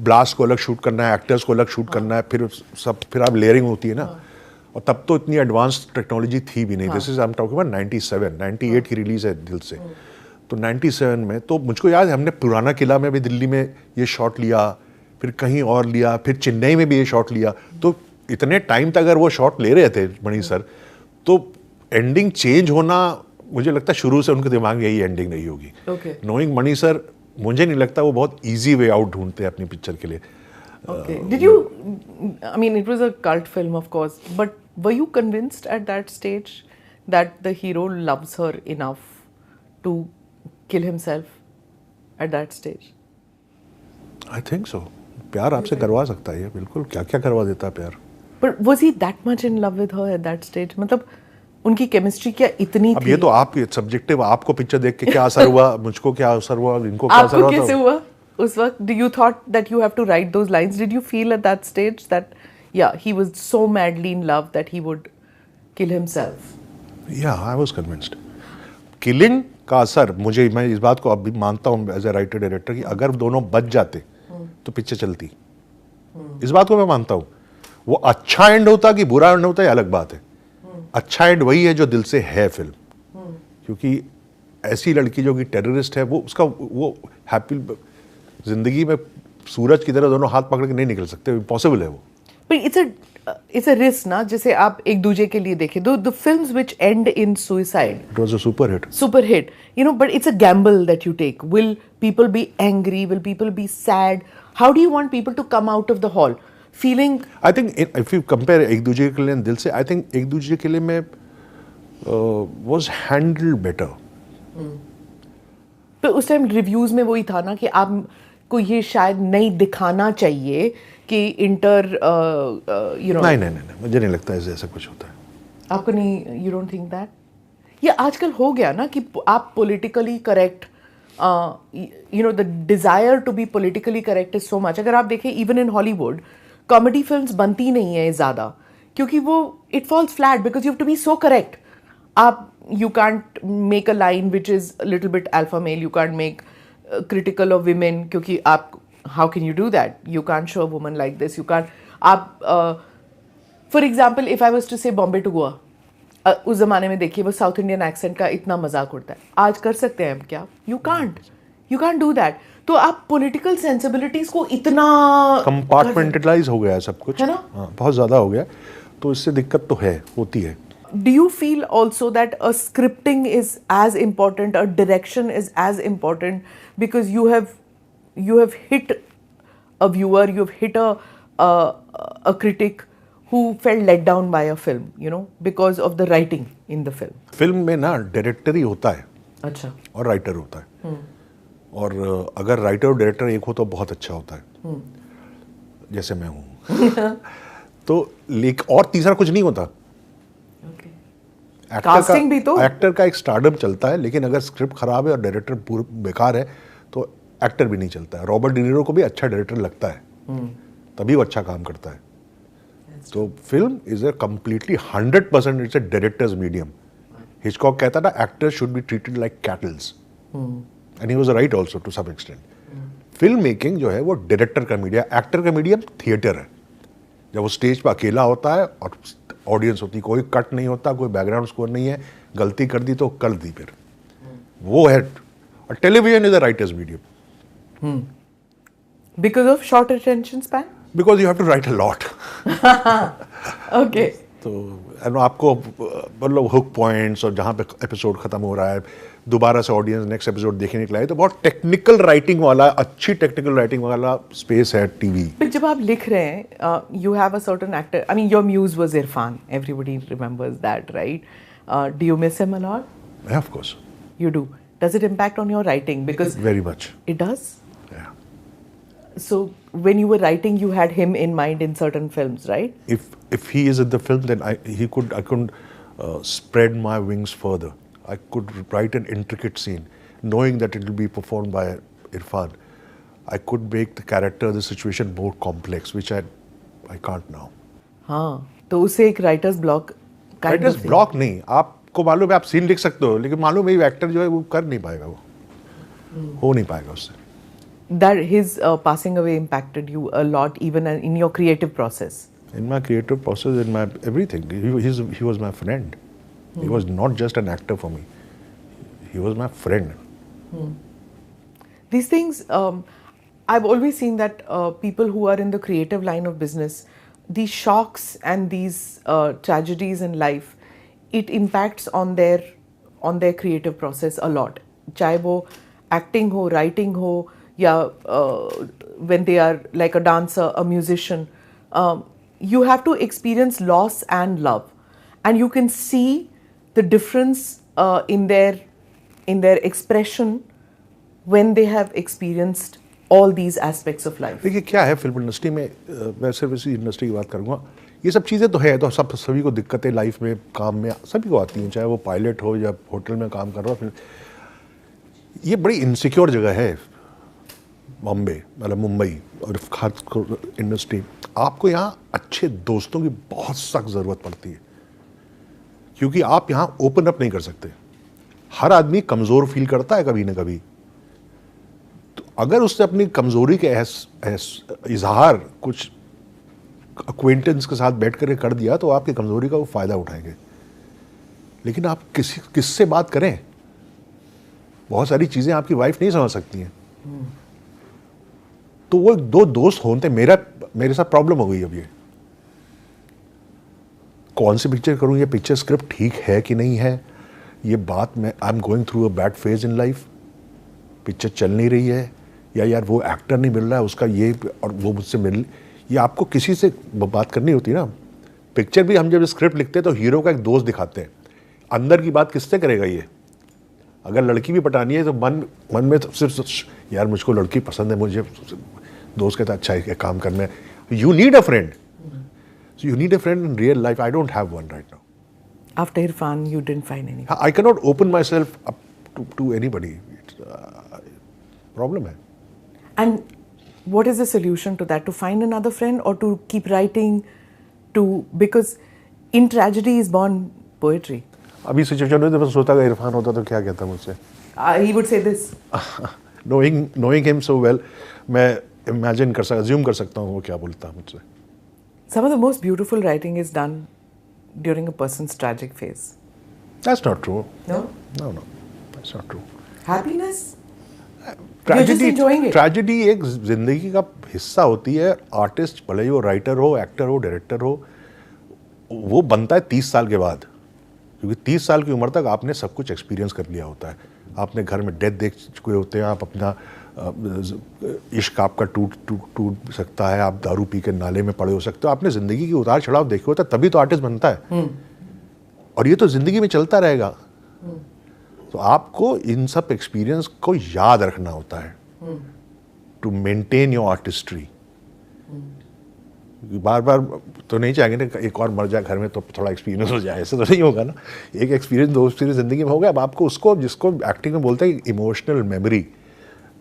Speaker 2: ब्लास्ट को अलग शूट करना है, एक्टर्स को अलग शूट करना है, फिर आप लेयरिंग होती है ना. और तब तो इतनी एडवांस टेक्नोलॉजी थी भी नहीं. This is I am talking about 97, 98 की रिलीज है दिल से. तो 97 में तो मुझको याद है हमने पुराना किला में भी दिल्ली में ये शॉट लिया, फिर कहीं और लिया, फिर चेन्नई में भी ये शॉट लिया. तो इतने टाइम तक अगर वो शॉट ले रहे थे मणि सर, तो एंडिंग चेंज होना मुझे लगता है शुरू से उनके दिमाग में यही एंडिंग नहीं होगी. नोइंग मणि सर, मुझे नहीं लगता वो बहुत इजी वे आउट ढूंढते हैं अपनी पिक्चर के लिए.
Speaker 1: Okay. Did you? I mean, it was a cult film, of course, but were you convinced at that stage that the hero loves her enough to kill himself at that stage?
Speaker 2: I think so. प्यार आपसे करवा सकता है ये, बिल्कुल. क्या क्या करवा देता है प्यार.
Speaker 1: But was he that much in love with her at that stage? मतलब उनकी केमिस्ट्री क्या इतनी
Speaker 2: अब
Speaker 1: थी?
Speaker 2: ये तो आप सब्जेक्टिव, आपको पिक्चर देख के क्या असर हुआ, मुझको क्या असर हुआ, इनको क्या असर
Speaker 1: आपको
Speaker 2: हुआ.
Speaker 1: कैसे हुआ उस वक्त? Do you thought that you have to write those lines? Did you feel at that stage that yeah, he was so madly in love that he would kill himself?
Speaker 2: या आई वाज कन्विंस्ड. किलिंग का असर मुझे, मैं इस बात को अब भी मानता हूँ एज ए राइटर डायरेक्टर कि अगर दोनों बच जाते तो पिक्चर चलती. इस बात को मैं मानता हूँ. वो अच्छा एंड होता कि बुरा एंड होता है अलग बात है. अच्छा एंड वही है जो दिल से है फिल्म. क्योंकि ऐसी लड़की जो कि टेररिस्ट है, वो उसका वो हैप्पी जिंदगी में सूरज की तरह दोनों हाथ पकड़ के नहीं निकल सकते. इम्पॉसिबल है वो.
Speaker 1: But it's a risk ना. जैसे आप एक दूजे के लिए देखें, the films which end in suicide,
Speaker 2: it was a super hit.
Speaker 1: super hit, but it's a gamble that you take. Will people be angry? Will people be sad? How do you want people to come out of the hall feeling?
Speaker 2: I think if you compare एक दूसरे के लिए दिल से, आई थिंक एक दूसरे के लिए में वाज हैंडल्ड बेटर.
Speaker 1: तो उस टाइम रिव्यूज में वही था ना कि आपको ये शायद नहीं दिखाना चाहिए कि
Speaker 2: नहीं, मुझे नहीं लगता ऐसे ऐसा कुछ होता है.
Speaker 1: आपको नहीं, यू डोंट थिंक दैट? ये आजकल हो गया ना कि आप politically correct, the desire to be politically correct is so much. अगर आप देखें even in Hollywood comedy films बनती नहीं है ज़्यादा, क्योंकि वो it falls flat because you have to be so correct. आप you can't make a line which is little bit alpha male, you can't make critical of women, क्योंकि आप how can you do that? You can't show a woman like this. You can't. आप for example, if I was to say Bombay to Goa, उस जमाने में देखिए वो साउथ इंडियन एक्सेंट का इतना मजाक उड़ता है. आज कर सकते हैं हम क्या? You can't do that. तो आप पॉलिटिकल सेंसिबिलिटीज को इतना
Speaker 2: कंपार्टमेंटलाइज हो गया है सब कुछ,
Speaker 1: है ना?
Speaker 2: हाँ, बहुत ज्यादा हो गया. तो इससे दिक्कत तो है, होती है.
Speaker 1: Do you feel also that a scripting is as important, a direction is as important, because you have hit a viewer, you have hit a critic who felt let down by a film, because of the writing in the film.
Speaker 2: Film में ना डायरेक्टर ही होता है
Speaker 1: अच्छा.
Speaker 2: और राइटर होता है. और अगर राइटर और डायरेक्टर एक हो तो बहुत अच्छा होता है, जैसे मैं हूँ. तो और तीसरा कुछ नहीं होता.
Speaker 1: कास्टिंग भी तो
Speaker 2: एक्टर का एक स्टारडम चलता है, लेकिन अगर स्क्रिप्ट खराब है और डायरेक्टर बेकार है तो एक्टर भी नहीं चलता है. रॉबर्ट डिनीरो को भी अच्छा डायरेक्टर लगता है, तभी वो अच्छा काम करता है. तो film is a completely 100% it's a director's medium. Hitchcock कहता ना, actors should be treated like cattles, and he was right also to some extent. Film making जो है वो डायरेक्टर का मीडिया, एक्टर का मीडियम थिएटर है. जब वो स्टेज पर अकेला होता है और ऑडियंस होती, कोई कट नहीं होता, कोई बैकग्राउंड स्कोर नहीं है, गलती कर दी तो कर दी, फिर वो है. और television is a writer's medium.
Speaker 1: Because of short attention span,
Speaker 2: because you have to write a lot.
Speaker 1: Okay.
Speaker 2: तो आपको मतलब हुक पॉइंट्स और जहाँ पे एपिसोड खत्म हो रहा है दोबारा से ऑडियंस नेक्स्ट एपिसोड देखने के लिए तो बहुत टेक्निकल राइटिंग वाला, अच्छी टेक्निकल राइटिंग वाला स्पेस है टीवी।
Speaker 1: But जब आप लिख रहे हैं, you have a certain actor. I mean, your muse was Irfan. Everybody remembers that, right? Do you miss him a lot?
Speaker 2: Yeah, of course.
Speaker 1: You do. Does it impact on your writing? Because
Speaker 2: Very much.
Speaker 1: it does.
Speaker 2: Yeah.
Speaker 1: So when you were writing, you had him in mind in certain films, right?
Speaker 2: If he is in the film, then I couldn't spread my wings further. I could write an intricate scene, knowing that it will be performed by Irfan. I could make the character, the situation more complex, which I can't now.
Speaker 1: हाँ, तो उसे एक writer's block.
Speaker 2: Writer's block नहीं, आपको मालूम है आप सीन लिख सकते हो, लेकिन मालूम है ये एक्टर जो है वो कर नहीं पाएगा, वो हो नहीं पाएगा उससे.
Speaker 1: That his passing away impacted you a lot, even in your creative process.
Speaker 2: In my creative process, in my everything, he was my friend. He was not just an actor for me. He was my friend.
Speaker 1: These things, I've always seen that people who are in the creative line of business, these shocks and these tragedies in life, it impacts on their creative process a lot. चाहे वो acting हो, writing हो, या when they are like a dancer, a musician, you have to experience loss and love, and you can see the difference in their expression when they have experienced all these aspects of life.
Speaker 2: देखिए क्या है फिल्म इंडस्ट्री में, मैं सिर्फ इसी इंडस्ट्री की बात करूँगा, ये सब चीज़ें तो है, तो सभी को दिक्कतें लाइफ में, काम में सभी को आती हैं, चाहे वो पायलट हो या होटल में काम कर रहा हो. ये बड़ी इनसिक्योर जगह है बॉम्बे, मतलब मुंबई और खास इंडस्ट्री. आपको यहाँ अच्छे दोस्तों की बहुत सख्त ज़रूरत पड़ती है, क्योंकि आप यहाँ ओपन अप नहीं कर सकते. हर आदमी कमज़ोर फील करता है कभी ना कभी, तो अगर उसने अपनी कमज़ोरी के इजहार कुछ अक्वेंटेंस के साथ बैठ कर दिया तो आपकी कमज़ोरी का वो फ़ायदा उठाएंगे. लेकिन आप किससे बात करें, बहुत सारी चीज़ें आपकी वाइफ नहीं समझ सकती हैं. तो वो दो दोस्त होते, मेरे साथ प्रॉब्लम हो गई अब. ये कौन सी पिक्चर करूं, ये पिक्चर स्क्रिप्ट ठीक है कि नहीं है, ये बात मैं I am going through a bad phase in life, picture चल नहीं रही है, या यार वो एक्टर नहीं मिल रहा है उसका ये, और वो मुझसे मिल, ये आपको किसी से बात करनी होती है ना. पिक्चर भी हम जब स्क्रिप्ट लिखते हैं तो हीरो का एक दोस्त दिखाते हैं, अंदर की बात किससे करेगा ये. अगर लड़की भी पटानी है तो मन में तो सिर्फ यार मुझको लड़की पसंद है, मुझे दोस्त कहता अच्छा है काम करना है. You need a friend. So you need a friend in real life. I don't have one right now.
Speaker 1: After Irfan, you didn't find any.
Speaker 2: I cannot open myself up to anybody. It's problem hai.
Speaker 1: And what is the solution to that? To find another friend or to keep writing? Because in tragedy is born poetry.
Speaker 2: अभी सिचुएशन में तो मैं सोचता अगर इरफान होता तो क्या कहता मुझसे.
Speaker 1: He would say this.
Speaker 2: Knowing him so well, मैं imagine assume कर सकता हूँ वो क्या बोलता मुझसे.
Speaker 1: Some of the most beautiful writing is done during a person's tragic phase.
Speaker 2: That's not true.
Speaker 1: No?
Speaker 2: No, that's not true.
Speaker 1: Happiness? You're just enjoying it.
Speaker 2: Tragedy एक जिंदगी का हिस्सा होती है. आर्टिस्ट भले ही वो राइटर हो, एक्टर हो, डायरेक्टर हो, वो बनता है 30 साल के बाद, क्योंकि 30 साल की उम्र तक आपने सब कुछ एक्सपीरियंस कर लिया होता है. आपने घर में डेथ देख चुके होते हैं, आप अपना इश्क आपका टूट सकता है, आप दारू पी के नाले में पड़े हो सकते हो, आपने ज़िंदगी की उतार चढ़ाव देखे होता है, तभी तो आर्टिस्ट बनता है. और ये तो ज़िंदगी में चलता रहेगा. तो आपको इन सब एक्सपीरियंस को याद रखना होता है टू मेंटेन योर आर्टिस्ट्री. बार बार तो नहीं चाहेंगे ना एक और मर जाए घर में तो थोड़ा एक्सपीरियंस हो जाए, ऐसे तो नहीं होगा ना. एक एक्सपीरियंस, दो एक्सपीरियंस ज़िंदगी में हो गया. अब आपको उसको, जिसको एक्टिंग में बोलते हैं इमोशनल मेमोरी,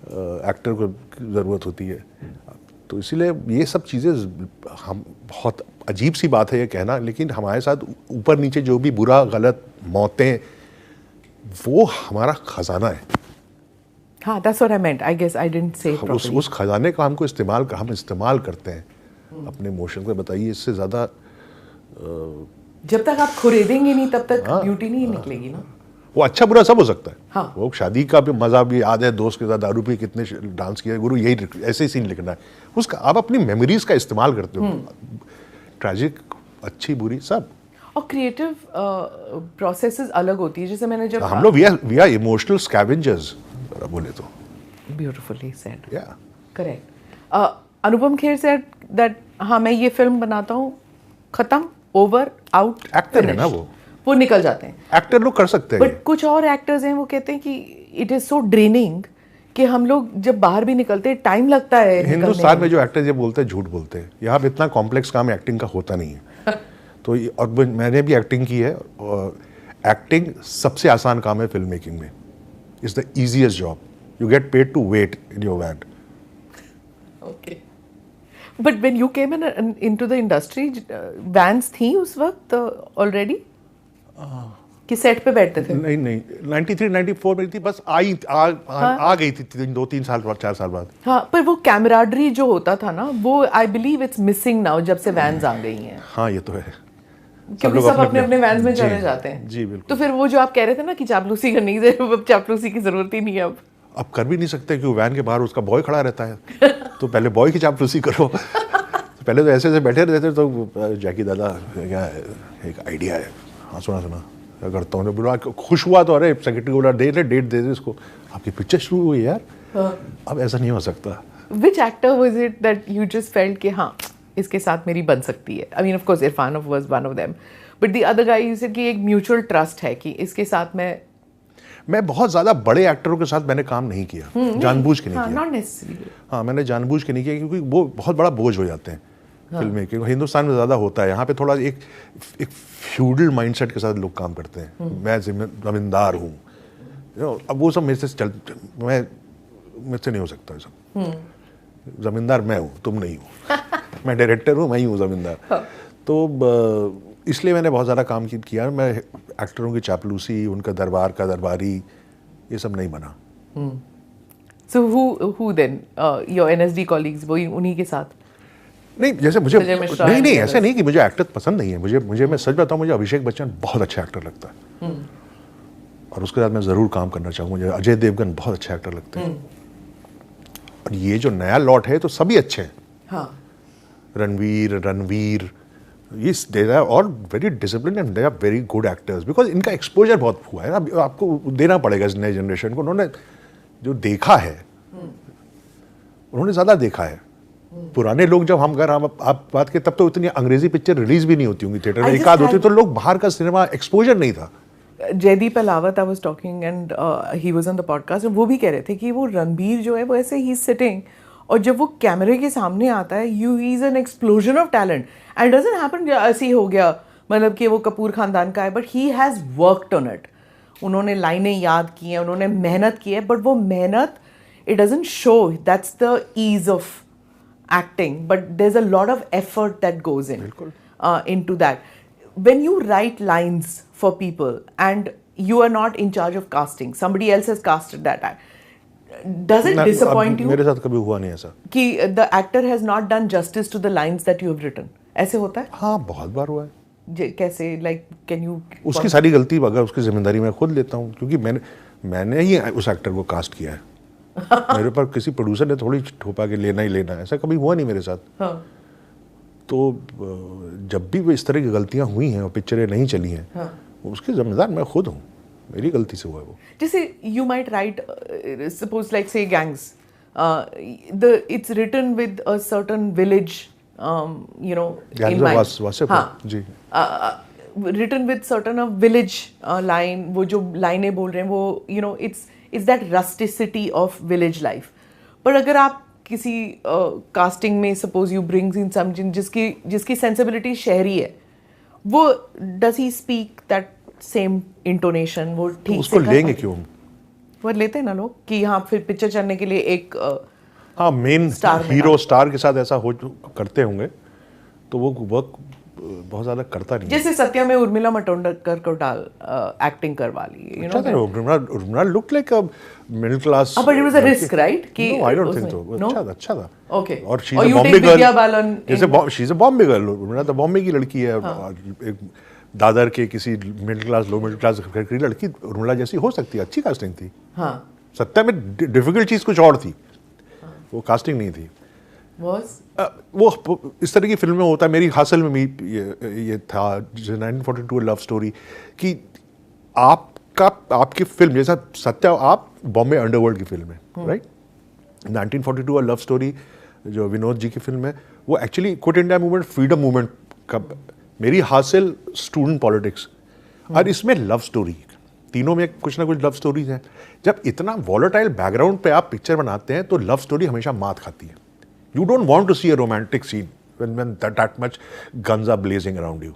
Speaker 2: एक्टर को ज़रूरत होती है. तो इसीलिए ये सब चीज़ें, हम बहुत अजीब सी बात है ये कहना, लेकिन हमारे साथ ऊपर नीचे जो भी बुरा गलत मौतें, वो हमारा खजाना है.
Speaker 1: हाँ, that's what I meant. I guess I didn't say it properly.
Speaker 2: उस खजाने का हम इस्तेमाल करते हैं अपने इमोशन को. बताइए इससे ज़्यादा
Speaker 1: जब तक आप खुरेदेंगे नहीं तब तक ब्यूटी नहीं निकलेगी ना.
Speaker 2: वो अच्छा बुरा सब हो सकता है.
Speaker 1: हाँ.
Speaker 2: वो शादी का भी मजा भी याद है, दोस्त के साथ दारू पी कितने डांस किया, गुरु यही ऐसे ही सीन लिखना है उसका. आप अपनी मेमोरीज का इस्तेमाल करते हो, ट्रैजिक, अच्छी बुरी सब.
Speaker 1: और क्रिएटिव प्रोसेसेस अलग होती है, जैसे मैंने जब
Speaker 2: हम लोग वी आर इमोशनल स्कैवेंजर्स बोले तो.
Speaker 1: Beautifully said.
Speaker 2: Yeah
Speaker 1: correct. Anupam Kher said that हाँ मैं ये फिल्म बनाता हूँ, खत्म, ओवर, आउट.
Speaker 2: एक्टर है ना वो
Speaker 1: निकल जाते हैं.
Speaker 2: एक्टर लोग कर सकते हैं.
Speaker 1: बट कुछ और एक्टर्स हैं वो कहते हैं कि इट इज सो ड्रेनिंग कि हम लोग जब बाहर भी निकलते हैं टाइम लगता है.
Speaker 2: हिंदुस्तान में जो एक्टर ये बोलते हैं झूठ बोलते हैं. यहाँ पे इतना कॉम्प्लेक्स काम एक्टिंग का होता नहीं है. तो और मैंने भी एक्टिंग की है, और एक्टिंग सबसे आसान काम है फिल्म मेकिंग में. It's the easiest job. You get paid to wait in your van.
Speaker 1: Okay. But when you came into the industry, vans थी उस वक्त ऑलरेडी कि सेट पे बैठते थे?
Speaker 2: नहीं 93 94 में थी, बस आ गई थी 2-3 साल बाद, 4 साल बाद.
Speaker 1: हाँ, पर वो कैमराडरी जो होता था ना, वो I believe it's missing now जब से वैन्स आ गई हैं.
Speaker 2: हाँ ये तो है,
Speaker 1: क्योंकि सब अपने अपने वैन्स में चले जाते हैं.
Speaker 2: जी बिल्कुल.
Speaker 1: तो फिर वो जो आप कह रहे थे ना कि चापलूसी करनी है, चापलूसी की जरूरत ही नहीं है अब
Speaker 2: कर भी नहीं सकते क्योंकि वैन के बाहर उसका बॉय खड़ा रहता है. तो पहले बॉय की चापलूसी करो. तो पहले तो ऐसे बैठे रहते, तो जैकी दादा क्या है, एक आइडिया है, हाँ सुना क्या करता हूँ. बोला खुश हुआ तो अरे सेक्रेटरी को बोला डेट दे दे इसको, आपकी पिक्चर शुरू हुई यार. अब ऐसा नहीं हो सकता.
Speaker 1: Which actor was it that you just felt कि हाँ इसके साथ मेरी बन सकती है? I mean of course Irfan was one of them, but the other guy you said कि एक म्यूचुअल ट्रस्ट है कि इसके साथ मैं
Speaker 2: बहुत ज़्यादा बड़े एक्टरों के साथ मैंने काम नहीं किया, जानबूझ के नहीं किया.
Speaker 1: not necessarily.
Speaker 2: हाँ मैंने जानबूझ के नहीं किया क्योंकि वो बहुत बड़ा बोझ हो जाते हैं. फिल्म मेकिंग हिंदुस्तान में ज़्यादा होता है, यहाँ पे थोड़ा एक फ्यूडल माइंडसेट के साथ लोग काम करते हैं. मैं जमींदार हूँ, अब वो सब मुझसे नहीं हो सकता ये सब. जमींदार मैं हूँ, तुम नहीं हो. मैं डायरेक्टर हूँ, मैं ही हूँ जमींदार. तो इसलिए मैंने बहुत ज़्यादा काम किया. मैं एक्टरों की चापलूसी, उनका दरबार का दरबारी, ये सब नहीं बना.
Speaker 1: So who then your NSD colleagues, वो उन्हीं के साथ?
Speaker 2: नहीं, जैसे मुझे नहीं ऐसा नहीं कि मुझे एक्टर पसंद नहीं है. मुझे मैं सच बताऊं, मुझे अभिषेक बच्चन बहुत अच्छा एक्टर लगता है, और उसके साथ मैं ज़रूर काम करना चाहूँगा. मुझे अजय देवगन बहुत अच्छा एक्टर लगते हैं. और ये जो नया लॉट है तो सभी अच्छे हैं.
Speaker 1: हाँ.
Speaker 2: Ranveer Yes, they are all very disciplined and they are very good actors because इनका एक्सपोजर बहुत हुआ है ना. आपको देना पड़ेगा इस नए जनरेशन को. उन्होंने जो देखा है, उन्होंने ज़्यादा देखा है. पुराने लोग जब हम आप बात के, तब तो इतनी अंग्रेजी पिक्चर रिलीज भी नहीं होती होंगी थिएटर में. एक आध होती तो लोग बाहर का सिनेमा एक्सपोजर नहीं था.
Speaker 1: Jaideep Ahlawat, I was talking and he was on the podcast, वो भी कह रहे थे कि वो रणबीर जो है वो ऐसे ही सिटिंग, और जब वो कैमरे के सामने आता है he is an explosion of talent. And doesn't happen ऐसे ही हो गया, मतलब कि वो कपूर खानदान का है, but he has worked on it. उन्होंने लाइनें याद की हैं, उन्होंने मेहनत की है, बट वो मेहनत it doesn't show. That's the ease of acting, but there is a lot of effort that goes into that. When you write lines for people and you are not in charge of casting, somebody else has casted that act, does it disappoint you?
Speaker 2: मेरे साथ कभी हुआ नहीं ऐसा
Speaker 1: कि the actor has not done justice to the lines that you have written. ऐसे होता है?
Speaker 2: हाँ, बहुत बार हुआ है.
Speaker 1: कैसे? like can you?
Speaker 2: उसकी सारी गलती अगर उसकी जिम्मेदारी मैं खुद लेता हूँ, क्योंकि मैंने ही उस एक्टर को कास्ट किया है. मेरे पर किसी प्रोड्यूसर ने थोड़ी ठोपा के लेना ही लेना है, ऐसा कभी हुआ नहीं मेरे साथ.
Speaker 1: हाँ.
Speaker 2: तो जब भी वो इस तरह की गलतियाँ हुई हैं और पिक्चरें नहीं चली हैं,
Speaker 1: हाँ.
Speaker 2: उसकी जिम्मेदार मैं खुद हूँ. मेरी गलती से हुआ है वो.
Speaker 1: जैसे you might write suppose like say gangs, it's written with a certain village, you know, in mind. हाँ.
Speaker 2: जी.
Speaker 1: Written with certain a village line, वो जो लाइनें बोल रहे हैं वो you know it's that rusticity of village life. पर अगर आप किसी कास्टिंग में suppose you brings in some जिसकी sensibility शहरी है, वो does he speak that same intonation, वो ठीक
Speaker 2: उसको लेंगे क्यों?
Speaker 1: वो लेते हैं ना लोग कि यहाँ फिर पिक्चर चलने के लिए एक
Speaker 2: हाँ मेन हीरो स्टार के साथ ऐसा हो करते होंगे, तो वो वर्क बहुत ज़्यादा करता नहीं.
Speaker 1: जैसे सत्या में उर्मिला मातोंडकर को डाल एक्टिंग करवा ली, you know.
Speaker 2: Urmila look like a middle class,
Speaker 1: but it was a risk right कि
Speaker 2: no I don't think so. अच्छा था.
Speaker 1: ओके.
Speaker 2: और she is a Bombay girl, जैसे she is a Bombay girl. Urmila तो बॉम्बे की लड़की है, एक दादर के किसी middle class low middle class की लड़की उर्मिला जैसी हो सकती है. अच्छी कास्टिंग थी.
Speaker 1: हाँ.
Speaker 2: सत्या में डिफिकल्ट चीज़ कुछ और थी, वो कास्टिंग नहीं थी.
Speaker 1: Was?
Speaker 2: वो इस तरह की फिल्म में होता है। मेरी हासिल में भी ये था 1942 लव स्टोरी कि आपकी फिल्म जैसा सत्या आप बॉम्बे अंडरवर्ल्ड की फिल्म है, राइट। 1942 लव स्टोरी जो विनोद जी की फिल्म है वो actually quit India movement, freedom movement का। मेरी हासिल स्टूडेंट पॉलिटिक्स और इसमें लव स्टोरी, तीनों में कुछ ना कुछ लव स्टोरीज हैं। जब इतना वॉलेटाइल बैकग्राउंड पे आप पिक्चर बनाते हैं तो लव स्टोरी हमेशा मात खाती है। You don't want to see a romantic scene when that much guns are blazing around you,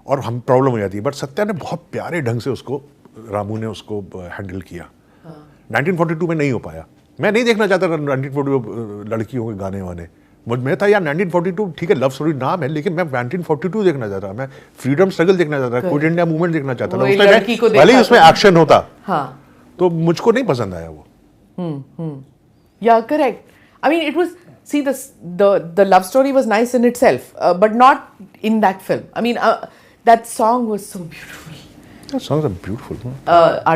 Speaker 2: और हम प्रॉब्लम हो जाती है। बट सत्या ने बहुत प्यारे ढंग से उसको, रामू ने उसको हैंडल किया। 1942 में नहीं हो पाया। मैं नहीं देखना चाहता था 1942 लड़कियों के गाने वाने। मुझ में था यार 1942 ठीक है, लव स्टोरी नाम है, लेकिन मैं 1942 देखना चाहता था, मैं फ्रीडम स्ट्रगल देखना चाहता था, क्विट इंडिया मूवमेंट देखना चाहता था। उसमें भले ही उसमें एक्शन होता, तो मुझको नहीं पसंद आया वो।
Speaker 1: Yeah, correct. I mean, it was, see, the love story was nice in itself, but not in that film. I mean, that song was so beautiful.
Speaker 2: That songs are beautiful.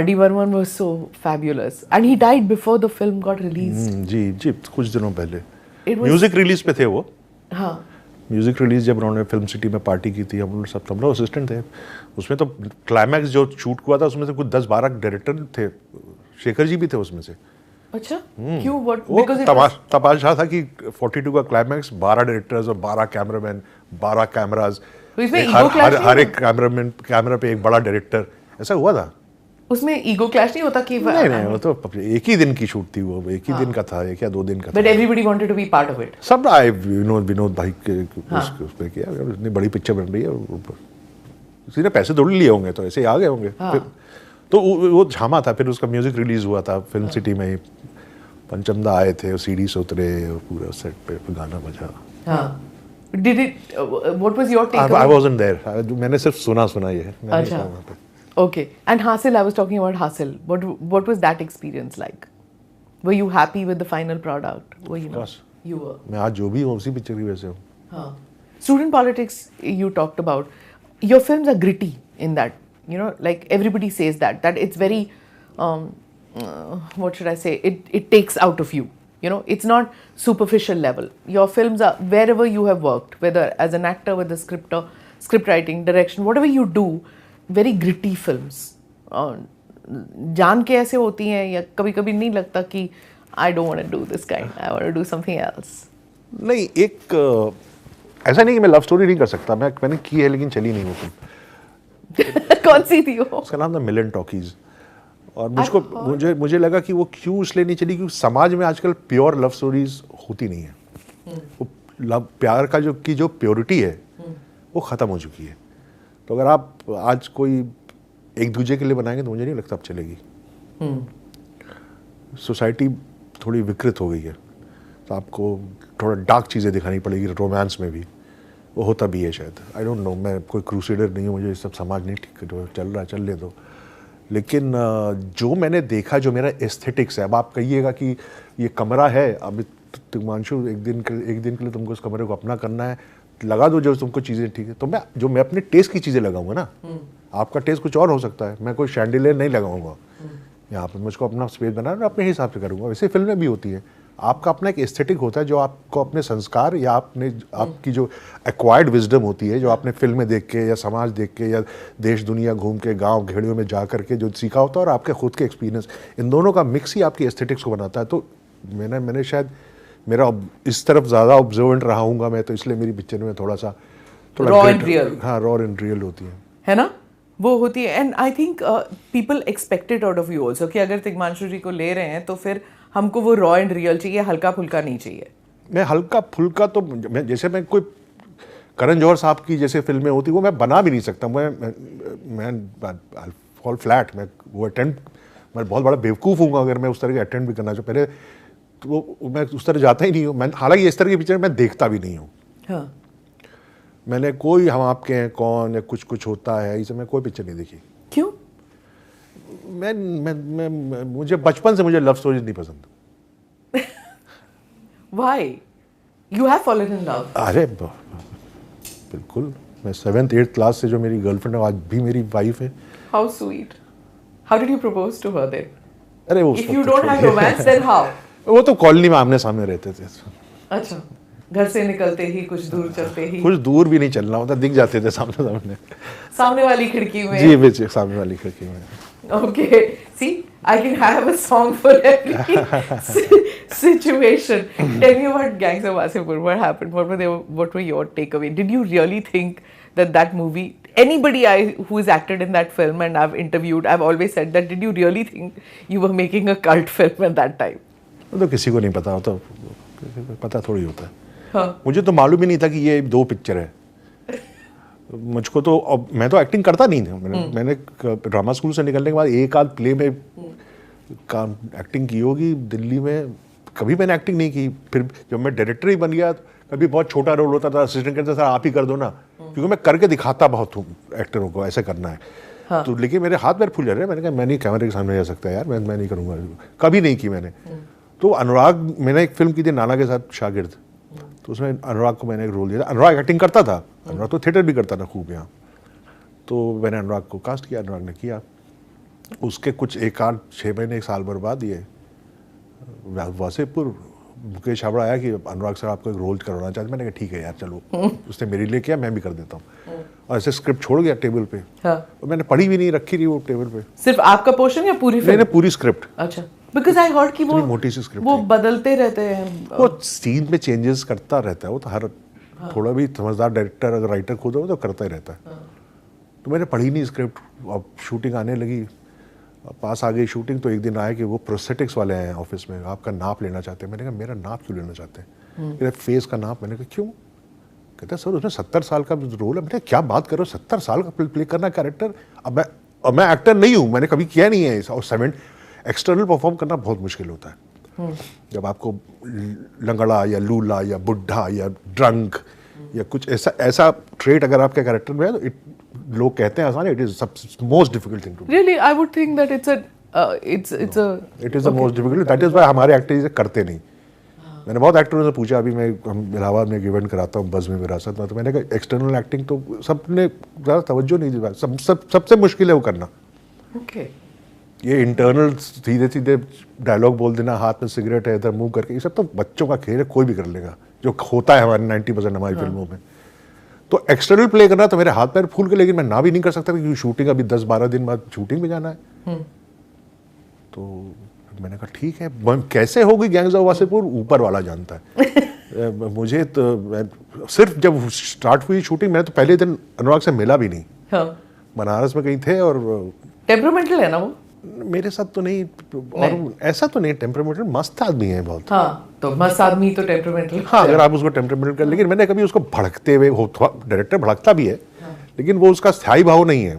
Speaker 1: R.D. Burman was so fabulous, and he died before the film got released.
Speaker 2: जी कुछ दिनों पहले
Speaker 1: म्यूजिक
Speaker 2: रिलीज पे थे वो।
Speaker 1: हाँ,
Speaker 2: म्यूजिक रिलीज जब उन्होंने फिल्म सिटी में पार्टी की थी, हम लोग असिस्टेंट थे उसमें। तो क्लाइमैक्स जो शूट हुआ था उसमें से कुछ 10-12 डायरेक्टर थे, शेखर जी भी थे उसमें से।
Speaker 1: अच्छा, क्यों? What?
Speaker 2: वो
Speaker 1: Because
Speaker 2: तमाशा था कि 42 का क्लाइमैक्स 12 डायरेक्टर्स और 12 कैमरामैन, 12 कैमराज, हर एक कैमरा पे एक बड़ा डायरेक्टर, ऐसा हुआ था।
Speaker 1: उसमें ईगो क्लैश नहीं होता कि
Speaker 2: नहीं, वो तो एक ही दिन की शूट थी, वो एक ही दिन का था, एक या 2 दिन का था।
Speaker 1: But everybody wanted to be part of it.
Speaker 2: सब आए, विनोद भाई के उस पे किया, इतनी बड़ी पिक्चर बन रही है, किसी ने पैसे थोड़ी लिए होंगे, तो ऐसे ही आ गए होंगे। तो वो झामा था। फिर उसका म्यूजिक रिलीज हुआ था फिल्म सिटी में ही। पंचमदा आए थे, सीढ़ी से उतरे, पूरा सेट पे गाना बजा।
Speaker 1: Did it? What was your take?
Speaker 2: I wasn't there. मैंने सिर्फ सुना ये है।
Speaker 1: अच्छा. Okay. And Hasil, I was talking about Hasil. What was that experience like? Were you happy with the final product? Of
Speaker 2: course.
Speaker 1: You were.
Speaker 2: मैं आज जो भी हूँ उसी पिक्चर की वजह से हूँ।
Speaker 1: हाँ. Student politics you talked about. Your films are gritty in that. You know, like everybody says that it's very, what should I say? It takes out of you. You know, it's not superficial level. Your films are, wherever you have worked, whether as an actor, with a script writing, direction, whatever you do, very gritty films. जान के ऐसे होती हैं, या कभी-कभी नहीं लगता कि I don't want to do this kind. I want to do something else.
Speaker 2: नहीं, एक ऐसा नहीं कि मैं लव स्टोरी नहीं कर सकता। मैंने की है, लेकिन चली नहीं वो फिल्म।
Speaker 1: कौन सी थी वो?
Speaker 2: उसका नाम था मिलन टॉकीज। और मुझे लगा कि वो क्यों इसलिए नहीं चली, क्योंकि समाज में आजकल प्योर लव स्टोरीज होती नहीं है। वो लव, प्यार का जो प्योरिटी है वो ख़त्म हो चुकी है। तो अगर आप आज कोई एक दूसरे के लिए बनाएंगे तो मुझे नहीं लगता अब चलेगी। सोसाइटी थोड़ी विकृत हो गई है, तो आपको थोड़ा डार्क चीज़ें दिखानी पड़ेगी रोमांस में भी। वो होता भी है शायद, आई डोंट नो। मैं कोई क्रूसेडर नहीं हूँ, मुझे ये सब समाज नहीं ठीक चल रहा है, चल ले दो। लेकिन जो मैंने देखा, जो मेरा एस्थेटिक्स है, अब आप कहिएगा कि ये कमरा है, अब तिग्मांशु एक दिन के लिए तुमको उस कमरे को अपना करना है, लगा दो जो तुमको चीज़ें ठीक है। तो मैं अपने टेस्ट की चीज़ें लगाऊंगा ना। आपका टेस्ट कुछ और हो सकता है, मैं कोई शैंडिलियर नहीं लगाऊंगा यहाँ पर। मुझको अपना स्पेस बनाना, मैं अपने हिसाब से करूँगा। वैसे फिल्में भी होती हैं, आपका अपना एक एस्थेटिक होता है जो आपको अपने संस्कार या आपकी जो एक्वायर्ड विजडम होती है, जो आपने फिल्में देख के या समाज देख के या देश दुनिया घूम के गांव घेड़ियों में जा करके जो सीखा होता है, और आपके खुद के एक्सपीरियंस, इन दोनों का मिक्स ही आपकी एस्थेटिक्स को बनाता है। तो मैंने शायद मेरा इस तरफ ज़्यादा ऑब्जर्वेंट रहा हूँगा मैं, तो इसलिए मेरी पिक्चर में थोड़ा
Speaker 1: रॉ एंड रियल।
Speaker 2: हाँ, रॉ एंड रियल होती
Speaker 1: है ना, वो होती है। And I think people expected out of you also कि अगर तिग्मांशु जी को ले रहे हैं तो फिर हमको वो रॉ एंड रियल चाहिए, हल्का फुल्का नहीं चाहिए। मैं
Speaker 2: हल्का फुल्का तो मैं कोई करण जौहर साहब की जैसे फिल्में होती वो मैं बना भी नहीं सकता। मैं फॉल फ्लैट। मैं बहुत बड़ा बेवकूफ़ हूँ अगर मैं उस तरह के अटेंड भी करना चाहूँ। पहले तो मैं उस तरह जाता ही नहीं हूँ। मैं हालांकि इस तरह की पिक्चर मैं देखता भी नहीं हूँ।
Speaker 1: हाँ।
Speaker 2: मैंने कोई हम आपके हैं कौन या कुछ होता है, इसे मैं कोई पिक्चर नहीं देखी।
Speaker 1: क्यों?
Speaker 2: मुझे बचपन से मुझे लव स्टोरीज नहीं पसंद।
Speaker 1: Why? You have fallen in love?
Speaker 2: अरे बिल्कुल। मैं 7th 8th क्लास से जो मेरी गर्लफ्रेंड है आज भी मेरी वाइफ है।
Speaker 1: How sweet. How did you propose to her then?
Speaker 2: अरे वो
Speaker 1: If you don't have romance then how?
Speaker 2: वो तो कॉलोनी में आमने सामने रहते थे।
Speaker 1: अच्छा। घर से निकलते ही कुछ दूर चलते ही
Speaker 2: कुछ दूर भी नहीं चलना होता, दिख जाते थे सामने
Speaker 1: सामने वाली खिड़की में।
Speaker 2: जी बेचे सामने वाली खिड़की में।
Speaker 1: Okay, see, I can have a song for every situation. Tell me about Gangs of Wasseypur. What happened? What were your takeaway? Did you really think that movie? Anybody who has acted in that film and I've interviewed, I've always said that. Did you really think you were making a cult film at that time?
Speaker 2: वो तो किसी को नहीं पता होता, पता थोड़ी होता है।
Speaker 1: हाँ.
Speaker 2: मुझे तो मालूम ही नहीं था कि ये 2 पिक्चर है। मुझको तो, अब मैं तो एक्टिंग करता नहीं था। मैंने ड्रामा स्कूल से निकलने के बाद एक आध प्ले में काम एक्टिंग की होगी दिल्ली में, कभी मैंने एक्टिंग नहीं की। फिर जब मैं डायरेक्टर ही बन गया, कभी बहुत छोटा रोल होता था, असिस्टेंट कहता था आप ही कर दो ना, क्योंकि मैं करके दिखाता बहुत हूँ एक्टरों को ऐसे करना है। हाँ. तो लेकिन मेरे हाथ पैर फूल जा रहे हैं। मैंने कहा मैं नहीं कैमरे के सामने जा सकता यार, मैं नहीं करूँगा, कभी नहीं की मैंने। तो अनुराग, मैंने एक फिल्म की थी नाना के साथ शागिर्द, तो उसमें अनुराग को मैंने एक रोल दिया था। अनुराग एक्टिंग करता था, अनुराग तो थिएटर भी करता था खूब यहाँ। तो मैंने अनुराग को कास्ट किया, अनुराग ने किया। उसके कुछ 6 महीने 1 साल बाद ये वासेपुर मुकेश छाबड़ा आया कि अनुराग सर आपको एक रोल करवाना चाहते। मैंने कहा ठीक है यार चलो। उसने मेरे लिए किया, मैं भी कर देता हूँ। और ऐसे स्क्रिप्ट छोड़ गया टेबल पे। हाँ. और मैंने पढ़ी भी नहीं, रखी रही वो टेबल पे।
Speaker 1: सिर्फ आपका पोर्शन या पूरी फिल्म? मैंने
Speaker 2: पूरी स्क्रिप्ट।
Speaker 1: अच्छा, बिकॉज़ आई हर्ड कि वो
Speaker 2: मोटी सी स्क्रिप्ट,
Speaker 1: वो बदलते रहते हैं,
Speaker 2: वो सीन में चेंजेस करता रहता है वो तो हर थोड़ा भी समझदार डायरेक्टर अगर राइटर खुद हो तो करता ही रहता है। तो मैंने पढ़ी नहीं स्क्रिप्ट। अब शूटिंग आने लगी, पास आ गई शूटिंग, तो एक दिन आया कि वो प्रोस्थेटिक्स वाले आए ऑफिस में, आपका नाप लेना चाहते हैं। मैंने कहा मेरा नाप क्यों लेना चाहते हैं? मेरे फेस का नाप। मैंने कहा क्यों? कहता सर उसमें 70 साल का रोल है। मैंने क्या बात कर रहे हो, 70 साल का प्ले करना कैरेक्टर? अब मैं एक्टर नहीं हूँ, मैंने कभी किया नहीं है। और एक्सटर्नल परफॉर्म करना बहुत मुश्किल होता है। जब आपको लंगड़ा या लूला या बुढ़ा या ड्रंक या कुछ ऐसा ट्रेट अगर आपके कैरेक्टर में है, तो लोग कहते हैं आसान है, it is most difficult thing to do.
Speaker 1: Really I would think that it is the most difficult.
Speaker 2: That is why हमारे एक्टर्स करते नहीं। मैंने बहुत एक्टरों से पूछा, अभी मैं इलाहाबाद में एक इवेंट कराता हूँ बज़ में विरासत में, तो मैंने कहा एक्सटर्नल एक्टिंग तो सबने ज़्यादा तवज्जो नहीं दी। सबसे मुश्किल है वो करना।
Speaker 1: okay.
Speaker 2: ये इंटरनल सीधे सीधे डायलॉग बोल देना, हाथ में सिगरेट है, इधर मुंह करके, ये सब तो बच्चों का खेल है, कोई भी कर लेगा, जो होता है हमारे 90% हमारी फिल्मों में। तो एक्सटर्नल प्ले करना तो मेरे हाथ पैर फूल के, लेकिन मैं ना भी नहीं कर सकता क्योंकि शूटिंग अभी 10-12 दिन बाद शूटिंग में जाना है। तो मैंने कहा ठीक है, कैसे होगी गैंग्स ऑफ वासेपुर ऊपर वाला जानता है। मुझे तो सिर्फ जब स्टार्ट हुई शूटिंग, मैंने तो पहले दिन अनुराग से मिला भी नहीं। हाँ. बनारस में कहीं थे और
Speaker 1: टेम्परामेंटल है ना वो?
Speaker 2: मेरे साथ तो नहीं, और ऐसा तो नहीं टेम्परामेंटल, मस्त आदमी है बहुत।
Speaker 1: हाँ, तो मस्त आदमी तो टेम्परामेंटल।
Speaker 2: हाँ, अगर आप उसको टेम्परामेंटल कर, लेकिन मैंने कभी उसको भड़कते हुए, डायरेक्टर भड़कता भी है, लेकिन वो उसका स्थायी भाव नहीं है।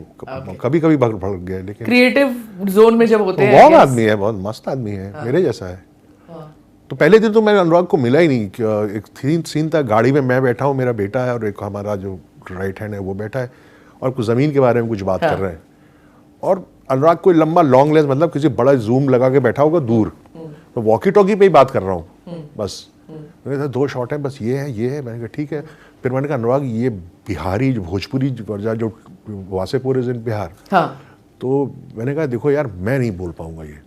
Speaker 2: कभी कभी भड़क गया, लेकिन क्रिएटिव
Speaker 1: जोन में जब होते हैं।
Speaker 2: बहुत आदमी है, बहुत मस्त आदमी है, मेरे जैसा है। तो पहले दिन तो मैं अनुराग को मिला ही नहीं। एक सीन था, गाड़ी में मैं बैठा हूँ, मेरा बेटा है और एक हमारा जो राइट हैंड है वो बैठा है, और कुछ जमीन के बारे में कुछ बात कर रहे हैं। और अनुराग कोई लंबा लॉन्ग लेंस, मतलब किसी बड़ा जूम लगा के बैठा होगा दूर, तो वॉकी टॉकी पे ही बात कर रहा हूँ बस। मैंने कहा 2 शॉट है बस, ये है। मैंने कहा ठीक है। फिर मैंने कहा अनुराग ये बिहारी भोजपुरी जो वासेपुर इज इन बिहार। हाँ. तो मैंने कहा देखो यार, मैं नहीं बोल पाऊंगा ये,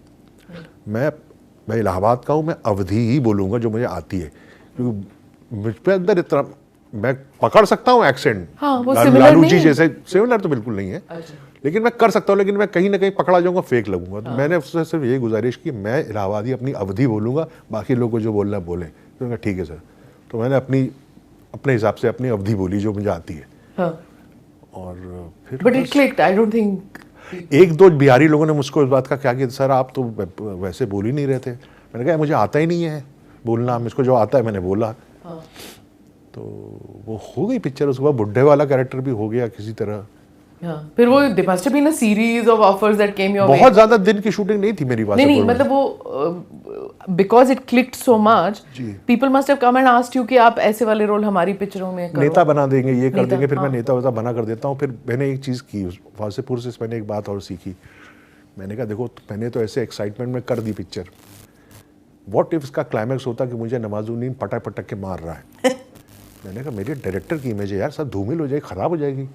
Speaker 2: मैं इलाहाबाद का हूँ, मैं अवधी ही बोलूँगा जो मुझे आती है, क्योंकि मुझ पे अंदर इतना मैं पकड़ सकता हूँ एक्सेंट।
Speaker 1: हाँ,
Speaker 2: लालू जी जैसे सिमिलर तो बिल्कुल नहीं है। अच्छा। लेकिन मैं कर सकता हूँ, लेकिन मैं कहीं ना कहीं पकड़ा जाऊंगा, फेक लगूंगा। तो मैंने उससे सिर्फ यही गुजारिश की, मैं इलाहाबादी अपनी अवधि बोलूँगा, बाकी लोग को जो बोलना बोलें। तो मैं ठीक है सर। तो मैंने अपने हिसाब से अपनी अवधि बोली जो मुझे आती है। हाँ। और फिर
Speaker 1: but it clicked, I don't think.
Speaker 2: 1-2 Bihari लोगों ने मुझको इस बात का क्या कि सर आप तो वैसे बोल ही नहीं रहे थे। मैंने कहा मुझे आता ही नहीं है बोलना, मुझको जो आता है मैंने बोला। हाँ। तो वो हो गई पिक्चर। उसके बाद बुढ़े वाला कैरेक्टर भी हो गया किसी तरह।
Speaker 1: फिर वो there must have been a series of offers that came your way.
Speaker 2: बहुत ज्यादा दिन की शूटिंग नहीं थी मेरी बात।
Speaker 1: नहीं, मतलब वो because it clicked so much, people must have come and asked you कि आप ऐसे वाले रोल हमारी पिक्चरों में करो,
Speaker 2: नेता बना देंगे, ये कर देंगे। फिर मैं नेता वैसा बना कर देता हूँ। फिर मैंने एक चीज़ की वासेपुर से, मैंने एक बात और सीखी। मैंने कहा देखो, मैंने तो ऐसे एक्साइटमेंट में कर दी पिक्चर, व्हाट इफ इसका क्लाइमैक्स होता कि मुझे नवाजुद्दीन पटक के मार रहा है। मैंने कहा मेरे डायरेक्टर की इमेज है यार, सब धूमिल हो जाएगी, ख़राब हो जाएगी।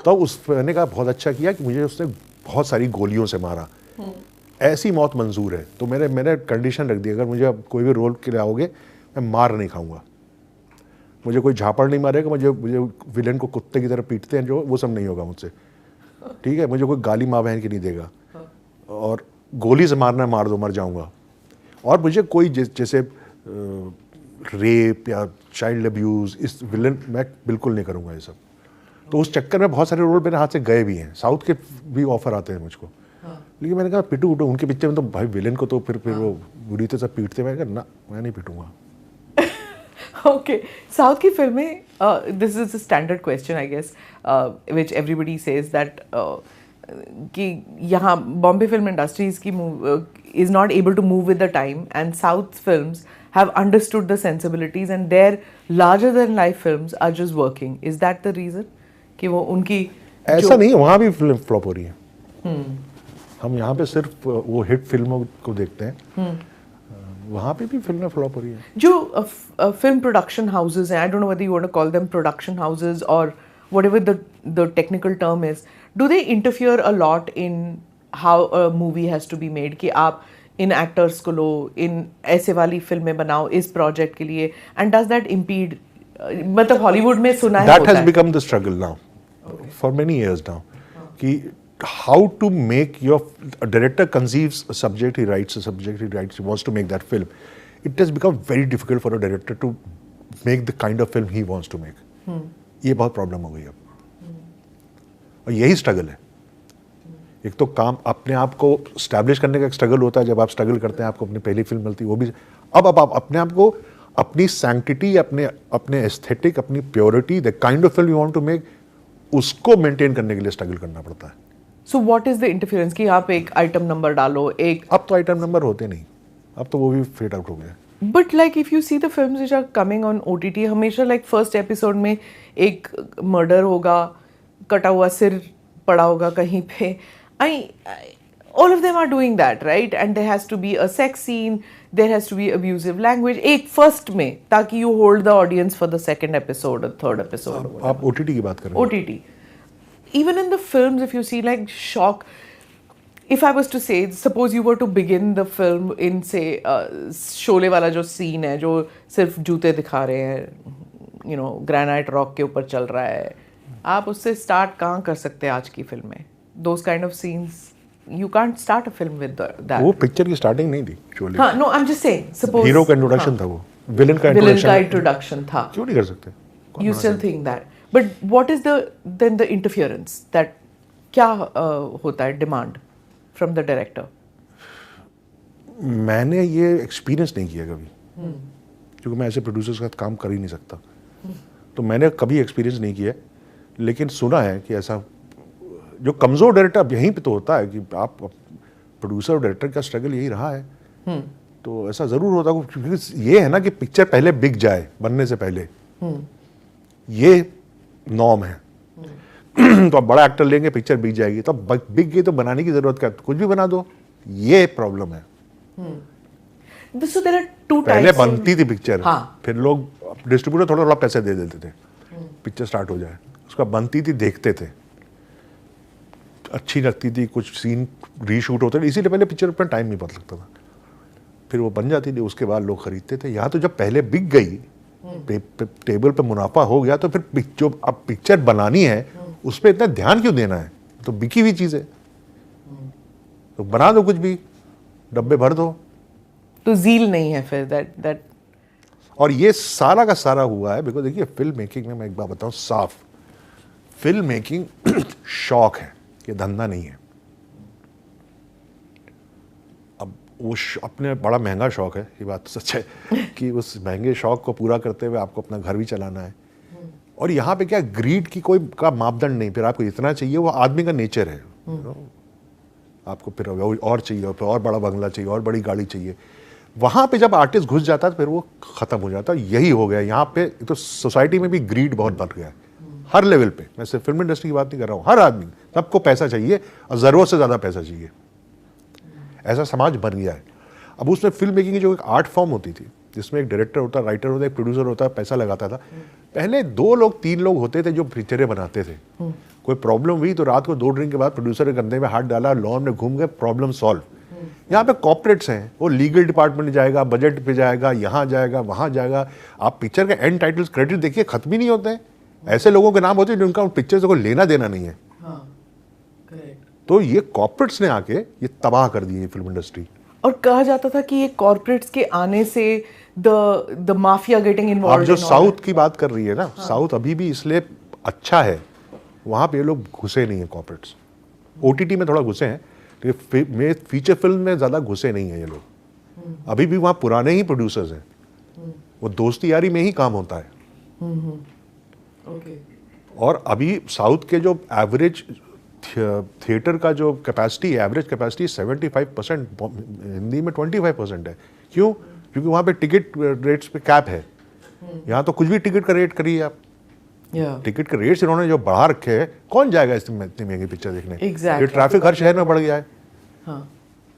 Speaker 2: तो मैंने कहा बहुत अच्छा किया कि मुझे उसने बहुत सारी गोलियों से मारा, ऐसी मौत मंजूर है। तो मैंने कंडीशन रख दी, अगर मुझे अब कोई भी रोल के लिए आओगे, मैं मार नहीं खाऊंगा। मुझे कोई झापड़ नहीं मारेगा, मुझे मुझे विलन को कुत्ते की तरह पीटते हैं जो, वो सब नहीं होगा मुझसे, ठीक है। मुझे कोई गाली माँ बहन की नहीं देगा, और गोली से मारना है मार दो, मर जाऊंगा। और मुझे कोई जैसे रेप या चाइल्ड अब्यूज़, इस विलन मैं बिल्कुल नहीं करूंगा ये सब। तो उस चक्कर में बहुत सारे रोल मेरे हाथ से गए भी हैं, साउथ के भी ऑफर आते हैं मुझको। लेकिन मैंने कहा पिटू उटू, उनके पिक्चर में तो भाई विलेन को तो फिर वो बुरी तरह से पीटते, मैंने कहा ना, मैं नहीं पीटूंगा।
Speaker 1: ओके, साउथ की फिल्में, this is a standard question I guess, which everybody says that कि यहाँ बॉम्बे फिल्म इंडस्ट्रीज की is not able to move with the time, and south films have understood the sensibilities and their larger than life films are just working. Is that the reason कि वो उनकी
Speaker 2: ऐसा नहीं है, वहाँ भी फिल्म फ्लॉप हो रही है। हम यहाँ पे सिर्फ वो हिट फिल्मों को देखते हैं, वहाँ पे भी फिल्में फ्लॉप हो रही है।
Speaker 1: जो film production houses, and I don't know whether you want to call them production houses or whatever the technical term is, do they interfere a lot in how a movie has to be made? कि आप इन actors को लो, इन ऐसे वाली फिल्में बनाओ इस project के लिए, and does that impede? मतलब हॉलीवुड में सुना है
Speaker 2: That has become the struggle now, for many years now, कि how to make your a director conceives a subject, he writes a subject, he wants to make that film. It has become very difficult for a director to make the kind of film he wants to make. ये बहुत प्रॉब्लम हो गई अब, और यही स्ट्रगल है। एक तो काम अपने आप को स्टैब्लिश करने का एक स्ट्रगल होता है, जब आप स्ट्रगल करते हैं आपको अपनी पहली फिल्म मिलती है, वो भी अब आप अपने आप को, अपनी सैंक्टिटी, अपने एस्थेटिक, अपनी purity, the kind of film you want to make, उसको मेंटेन करने के लिए स्ट्रगल करना पड़ता है।
Speaker 1: So what is the interference कि आप एक आइटम नंबर डालो, एक
Speaker 2: अब तो आइटम नंबर होते नहीं, अब तो वो भी फेड आउट हो गया।
Speaker 1: But like if you see the films which are coming on OTT, हमेशा like first episode में एक murder होगा, कटा हुआ सिर पड़ा होगा कहीं पे, all of them are doing that, right? And there has to be a sex scene, there has to be abusive language, एक first में, ताकि you hold the audience for the second episode or third episode.
Speaker 2: आप OTT की बात कर रहे हैं?
Speaker 1: OTT. Even in the films, if you see like shock, if I was to say, suppose you were to begin the film in say Sholay वाला जो scene है, जो सिर्फ जूते दिखा रहे हैं, you know, ग्रेनाइट रॉक के ऊपर चल रहा है, आप उससे start कहाँ कर सकते हैं आज की फिल्म में? Those kind of scenes, you can't start a film with that.
Speaker 2: वो पिक्चर की स्टार्टिंग नहीं थी एक्चुअली।
Speaker 1: हाँ, no, I'm just saying, suppose
Speaker 2: hero का इंट्रोडक्शन था, वो विलन का
Speaker 1: इंट्रोडक्शन था।
Speaker 2: क्यों नहीं कर सकते?
Speaker 1: You still think that? But what is then the interference that क्या होता है demand from the director?
Speaker 2: मैंने ये एक्सपीरियंस नहीं किया कभी, क्योंकि मैं ऐसे प्रोड्यूसर्स के साथ काम कर ही नहीं सकता, तो मैंने कभी एक्सपीरियंस नहीं किया। लेकिन सुना है कि ऐसा जो कमज़ोर डायरेक्टर, अब यहीं पे तो होता है कि आप प्रोड्यूसर और डायरेक्टर का स्ट्रगल यही रहा है, तो ऐसा ज़रूर होता है, क्योंकि ये है ना कि पिक्चर पहले बिक जाए बनने से पहले, ये नॉर्म है। तो आप बड़ा एक्टर लेंगे, पिक्चर बिक जाएगी, तो बिक गई तो बनाने की जरूरत क्या, कुछ भी बना दो, ये प्रॉब्लम है।
Speaker 1: So there are two
Speaker 2: पहले
Speaker 1: types
Speaker 2: बनती थी पिक्चर,
Speaker 1: हाँ।
Speaker 2: फिर लोग डिस्ट्रीब्यूटर थोड़ा थोड़ा पैसे दे देते थे, पिक्चर स्टार्ट हो जाए, उसका बनती थी, देखते थे, अच्छी लगती थी, कुछ सीन रीशूट होते थे, इसीलिए पहले पिक्चर पर टाइम नहीं पता लगता था, फिर वो बन जाती थी, उसके बाद लोग खरीदते थे। यहाँ तो जब पहले बिक गई, टेबल पे मुनाफा हो गया, तो फिर जो अब पिक्चर बनानी है उस पर इतना ध्यान क्यों देना है, तो बिकी हुई चीज है, तो बना दो, कुछ भी डब्बे भर दो,
Speaker 1: तो ज़ील नहीं है फिर that
Speaker 2: और ये सारा का सारा हुआ है। बिकॉज देखिए फिल्म मेकिंग में मैं एक बात बताऊं साफ, फिल्म मेकिंग शौक है, ये धंधा नहीं है। अब वो अपने बड़ा महंगा शौक है, ये बात सच है कि उस महंगे शौक को पूरा करते हुए आपको अपना घर भी चलाना है, और यहाँ पे क्या ग्रीड की कोई का मापदंड नहीं, फिर आपको इतना चाहिए, वो आदमी का नेचर है, आपको फिर और चाहिए, फिर और बड़ा बंगला चाहिए, और बड़ी गाड़ी चाहिए। वहाँ पे जब आर्टिस्ट घुस जाता है तो फिर वो खत्म हो जाता है। यही हो गया यहाँ पे, तो सोसाइटी में भी ग्रीड बहुत बढ़ गया है हर लेवल पे। मैं सिर्फ फिल्म इंडस्ट्री की बात नहीं कर रहा हूँ, हर आदमी, सबको पैसा चाहिए और ज़रूरत से ज़्यादा पैसा चाहिए, ऐसा समाज बन गया है। अब उसमें फिल्म मेकिंग की जो एक आर्ट फॉर्म होती थी, जिसमें एक डायरेक्टर होता, राइटर होता, एक प्रोड्यूसर होता, पैसा लगाता था, पहले 2 लोग 3 लोग होते थे जो पिक्चरें बनाते थे। कोई प्रॉब्लम हुई तो रात को 2 ड्रिंक के बाद प्रोड्यूसर के कंधे में हाथ डाला, लॉन में घूम गए, प्रॉब्लम सॉल्व। यहाँ पे कॉर्पोरेट्स हैं, वो लीगल डिपार्टमेंट में जाएगा, बजट पे जाएगा, यहाँ जाएगा, वहाँ जाएगा। आप पिक्चर के एंड टाइटल्स क्रेडिट देखिए, खत्म ही नहीं होते हैं। ऐसे लोगों के नाम होते हैं जिनका पिक्चर से कोई लेना देना नहीं है। तो ये कॉर्पोरेट्स ने आके ये तबाह कर दी है फिल्म इंडस्ट्री।
Speaker 1: और कहा जाता था कि ये कॉर्पोरेट्स के आने से द माफिया गेटिंग इन्वॉल्वड।
Speaker 2: आप जो साउथ की बात कर रही है ना, साउथ अभी भी इसलिए अच्छा है, वहाँ पे ये लोग घुसे नहीं है कॉर्पोरेट्स। ओटीटी में थोड़ा घुसे हैं, लेकिन फीचर फिल्म में ज़्यादा घुसे नहीं है ये लोग। अभी भी वहाँ पुराने ही प्रोड्यूसर्स हैं, वो दोस्ती यारी में ही काम होता है। और अभी साउथ के जो एवरेज थिएटर का जो कैपेसिटी है, एवरेज कैपेसिटी 75%, हिंदी में 25% है। क्यों? क्योंकि वहाँ पे टिकट रेट्स पे कैप है। यहाँ तो कुछ भी टिकट का रेट करिए आप। टिकट के रेट्स इन्होंने जो बढ़ा रखे हैं, कौन जाएगा इतनी महंगी पिक्चर देखने?
Speaker 1: Exactly.
Speaker 2: ये ट्रैफिक हर शहर में बढ़ गया है।
Speaker 1: हाँ.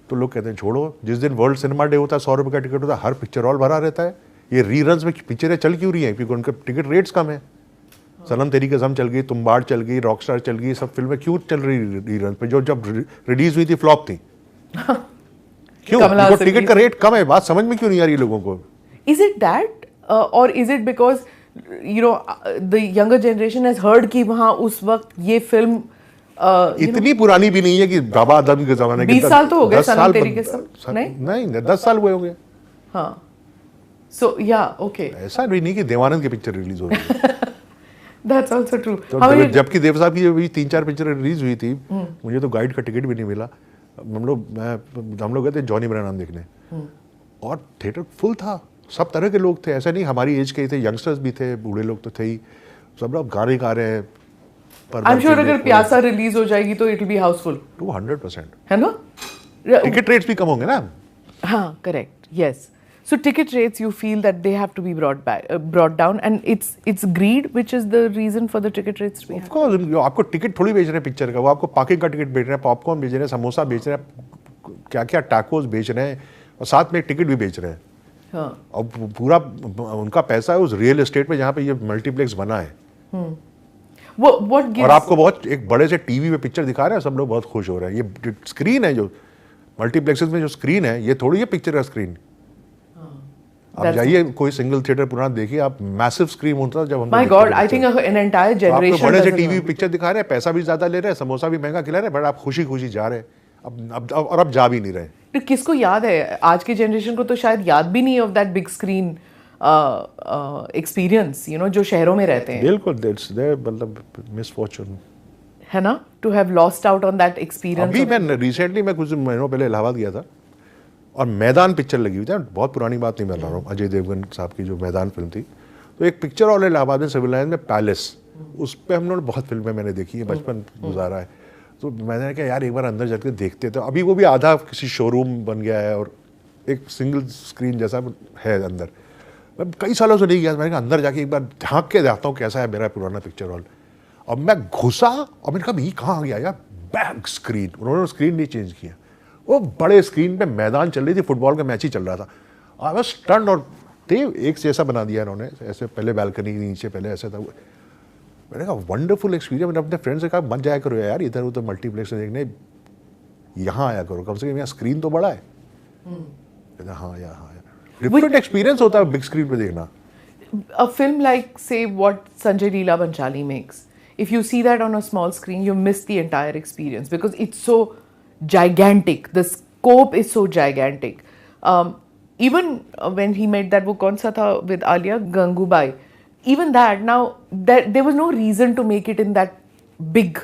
Speaker 2: तो लोग कहते हैं छोड़ो, जिस दिन वर्ल्ड सिनेमा डे होता है 100 रुपये का टिकट होता है, हर पिक्चर हॉल भरा रहता है। ये रीरन्स में पिक्चरें चल क्यों रही हैं? क्योंकि उनके टिकट रेट्स कम है। सनम तेरी कसम चल गई, तुम्बाड़ चल गई, रॉकस्टार चल गई, सब फिल्में क्यों चल रही रीरन पे? जो जब रिलीज हुई थी फ्लॉप थी। क्यों? क्योंकि टिकट का रेट कम है। बात समझ में क्यों नहीं आ रही लोगों को?
Speaker 1: इज इट दैट और is it because the younger generation has heard कि वहाँ उस वक्त ये फिल्म
Speaker 2: इतनी पुरानी भी नहीं है कि बाबा आदम के जमाने के
Speaker 1: 20 साल तो हो गए सनम तेरी कसम।
Speaker 2: नहीं 10 साल हुए होंगे।
Speaker 1: हाँ, सो या ओके,
Speaker 2: ऐसा भी नहीं कि देवानंद की पिक्चर रिलीज हो रही है।
Speaker 1: That's also true.
Speaker 2: तो जबकि देव साहब की अभी 3-4 पिक्चर रिलीज हुई थी, मुझे तो गाइड का टिकट भी नहीं मिला। हम लोग गए थे जॉनी ब्रैनम देखने, और थिएटर फुल था। सब तरह के लोग थे, ऐसा नहीं हमारी एज के ही थे, यंगस्टर्स भी थे, बूढ़े लोग तो थे ही। सब लोग गाने गा रहे हैं।
Speaker 1: I'm sure अगर प्यासा रिलीज हो जाएगी तो इट विल बी हाउसफुल
Speaker 2: 200%,
Speaker 1: है ना?
Speaker 2: टिकट रेट्स भी कम होंगे ना।
Speaker 1: हाँ, correct, yes. So ticket rates, you feel that they have to be brought down, and it's greed which is the reason for the ticket rates to be high.
Speaker 2: Of course, आपको टिकट थोड़ी बेच रहे हैं पिक्चर का, वो आपको पार्किंग का टिकट बेच रहे हैं, पॉपकॉर्न बेच रहे हैं, समोसा बेच रहे हैं, क्या क्या टैकोस बेच रहे हैं, और साथ में एक टिकट भी बेच रहे हैं।
Speaker 1: हाँ.
Speaker 2: और पूरा उनका पैसा है उस रियल एस्टेट में जहाँ पे ये मल्टीप्लेक्स बना है।
Speaker 1: What gives?
Speaker 2: और आपको बहुत एक बड़े से टीवी पे पिक्चर दिखा रहे हैं, सब लोग बहुत खुश हो रहे हैं। ये स्क्रीन है, जो मल्टीप्लेक्सेस में जो स्क्रीन है, ये थोड़ी है पिक्चर का स्क्रीन। आप जाइए कोई सिंगल थिएटर पुराना देखिए आप, मैसिव स्क्रीन होता है। जब हम
Speaker 1: my God, I think an entire generation
Speaker 2: आपको बड़े से टीवी पिक्चर दिखा रहे हैं, पैसा भी ज्यादा ले रहे हैं, समोसा भी महंगा खिला रहे हैं, बट आप खुशी खुशी जा रहे हैं। अब जा भी नहीं रहे।
Speaker 1: तो किसको याद है? आज की जनरेशन को तो शायद याद भी नहीं है of that big screen experience, जो शहरों में रहते हैं।
Speaker 2: बिल्कुल, दैट्स देयर मतलब मिसफॉर्चून
Speaker 1: है ना, to have lost out on that experience.
Speaker 2: अभी मैं रिसेंटली कुछ महीनों पहले इलाहाबाद गया था, और मैदान पिक्चर लगी हुई थी। बहुत पुरानी बात नहीं मैं बता रहा हूँ, अजय देवगन साहब की जो मैदान फिल्म थी। तो एक पिक्चर हॉल है इलाहाबाद में, सिविल लाइन में, पैलेस। उस पर हम लोगों ने बहुत फिल्में मैंने देखी है, बचपन गुजारा है। तो मैंने कहा यार एक बार अंदर जाकर देखते थे। अभी वो भी आधा किसी शोरूम बन गया है, और एक सिंगल स्क्रीन जैसा है अंदर। मैं कई सालों से नहीं गया, मैंने कहा अंदर जाके एक बार झाँक के जाता हूँ कैसा है मेरा पुराना पिक्चर हॉल। और मैं घुसा और मैंने कहा ये कहाँ आ गया यार, बैग स्क्रीन। उन्होंने स्क्रीन नहीं चेंज किया, वो बड़े स्क्रीन पे मैदान चल रही थी, फुटबॉल का मैच ही चल रहा था। आई वाज स्टन्ड, और एक जैसा बना दिया इन्होंने, ऐसे पहले बालकनी नीचे पहले ऐसे था। मैंने कहा वंडरफुल एक्सपीरियंस। मैंने अपने फ्रेंड से कहा मत जाया करो यार इधर उधर मल्टीप्लेक्स देखने, यहाँ आया करो, कम से कम यहाँ स्क्रीन तो बड़ा है। हाँ यार डिफरेंट एक्सपीरियंस होता है बिग स्क्रीन पे देखना।
Speaker 1: A film like say what Sanjay Leela Bhansali makes, if you see that on a small screen, you miss the entire experience because it's so gigantic. The scope is so gigantic. Even when he made that, वो कौन सा था with Alia, Gangubai, even that, now that there was no reason to make it in that big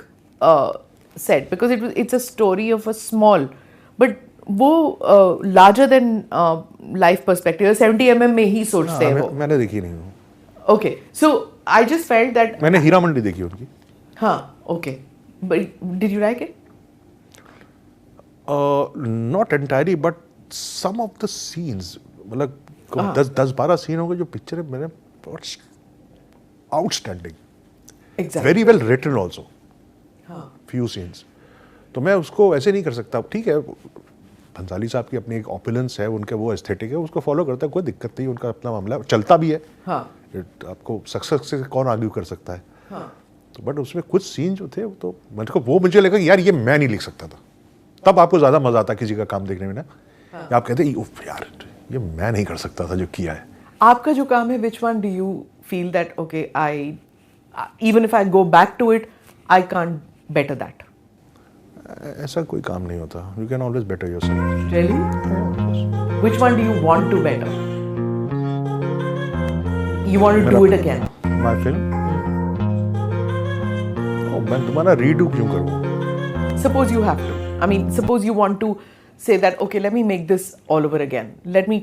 Speaker 1: set because it's a story of a small, but वो larger than life perspective 70 mm में ही सोचते हैं वो।
Speaker 2: मैंने देखी नहीं हूँ।
Speaker 1: Okay, so I just felt that
Speaker 2: मैंने हीरा मंडी देखी उनकी।
Speaker 1: हाँ, okay, but did you like it?
Speaker 2: Not entirely, but some of the scenes, मतलब 10-12 सीन होंगे जो पिक्चर है, मैंने outstanding,
Speaker 1: Exactly.
Speaker 2: Very well written also, few scenes. तो मैं उसको ऐसे नहीं कर सकता। ठीक है, भंसाली साहब की अपनी एक ऑपुलेंस है, उनके वो एस्थेटिक है, उसको फॉलो करता है, कोई दिक्कत नहीं, उनका अपना मामला चलता भी है।
Speaker 1: हाँ.
Speaker 2: आपको सक्सेस से कौन आर्ग्यू कर सकता है।
Speaker 1: हाँ.
Speaker 2: तो बट उसमें कुछ सीन जो थे तो मेरे को वो मुझे लगा कि यार ये मैं नहीं लिख सकता था। तब आपको ज़्यादा मज़ा आता है किसी का काम देखने में ना। या आप कहते हैं उफ यार ये मैं नहीं कर सकता था जो किया है।
Speaker 1: आपका जो काम है, which one do you feel that okay, even if I go back to it, I can't better that?
Speaker 2: ऐसा कोई काम नहीं होता, you can always better yourself.
Speaker 1: Really? Which one do you want to better? You want to do it again?
Speaker 2: My film, मैं दोबारा रीडू क्यों करूँ?
Speaker 1: Suppose you have to. I mean, suppose you want to say that, okay, let me make this all over again. Let me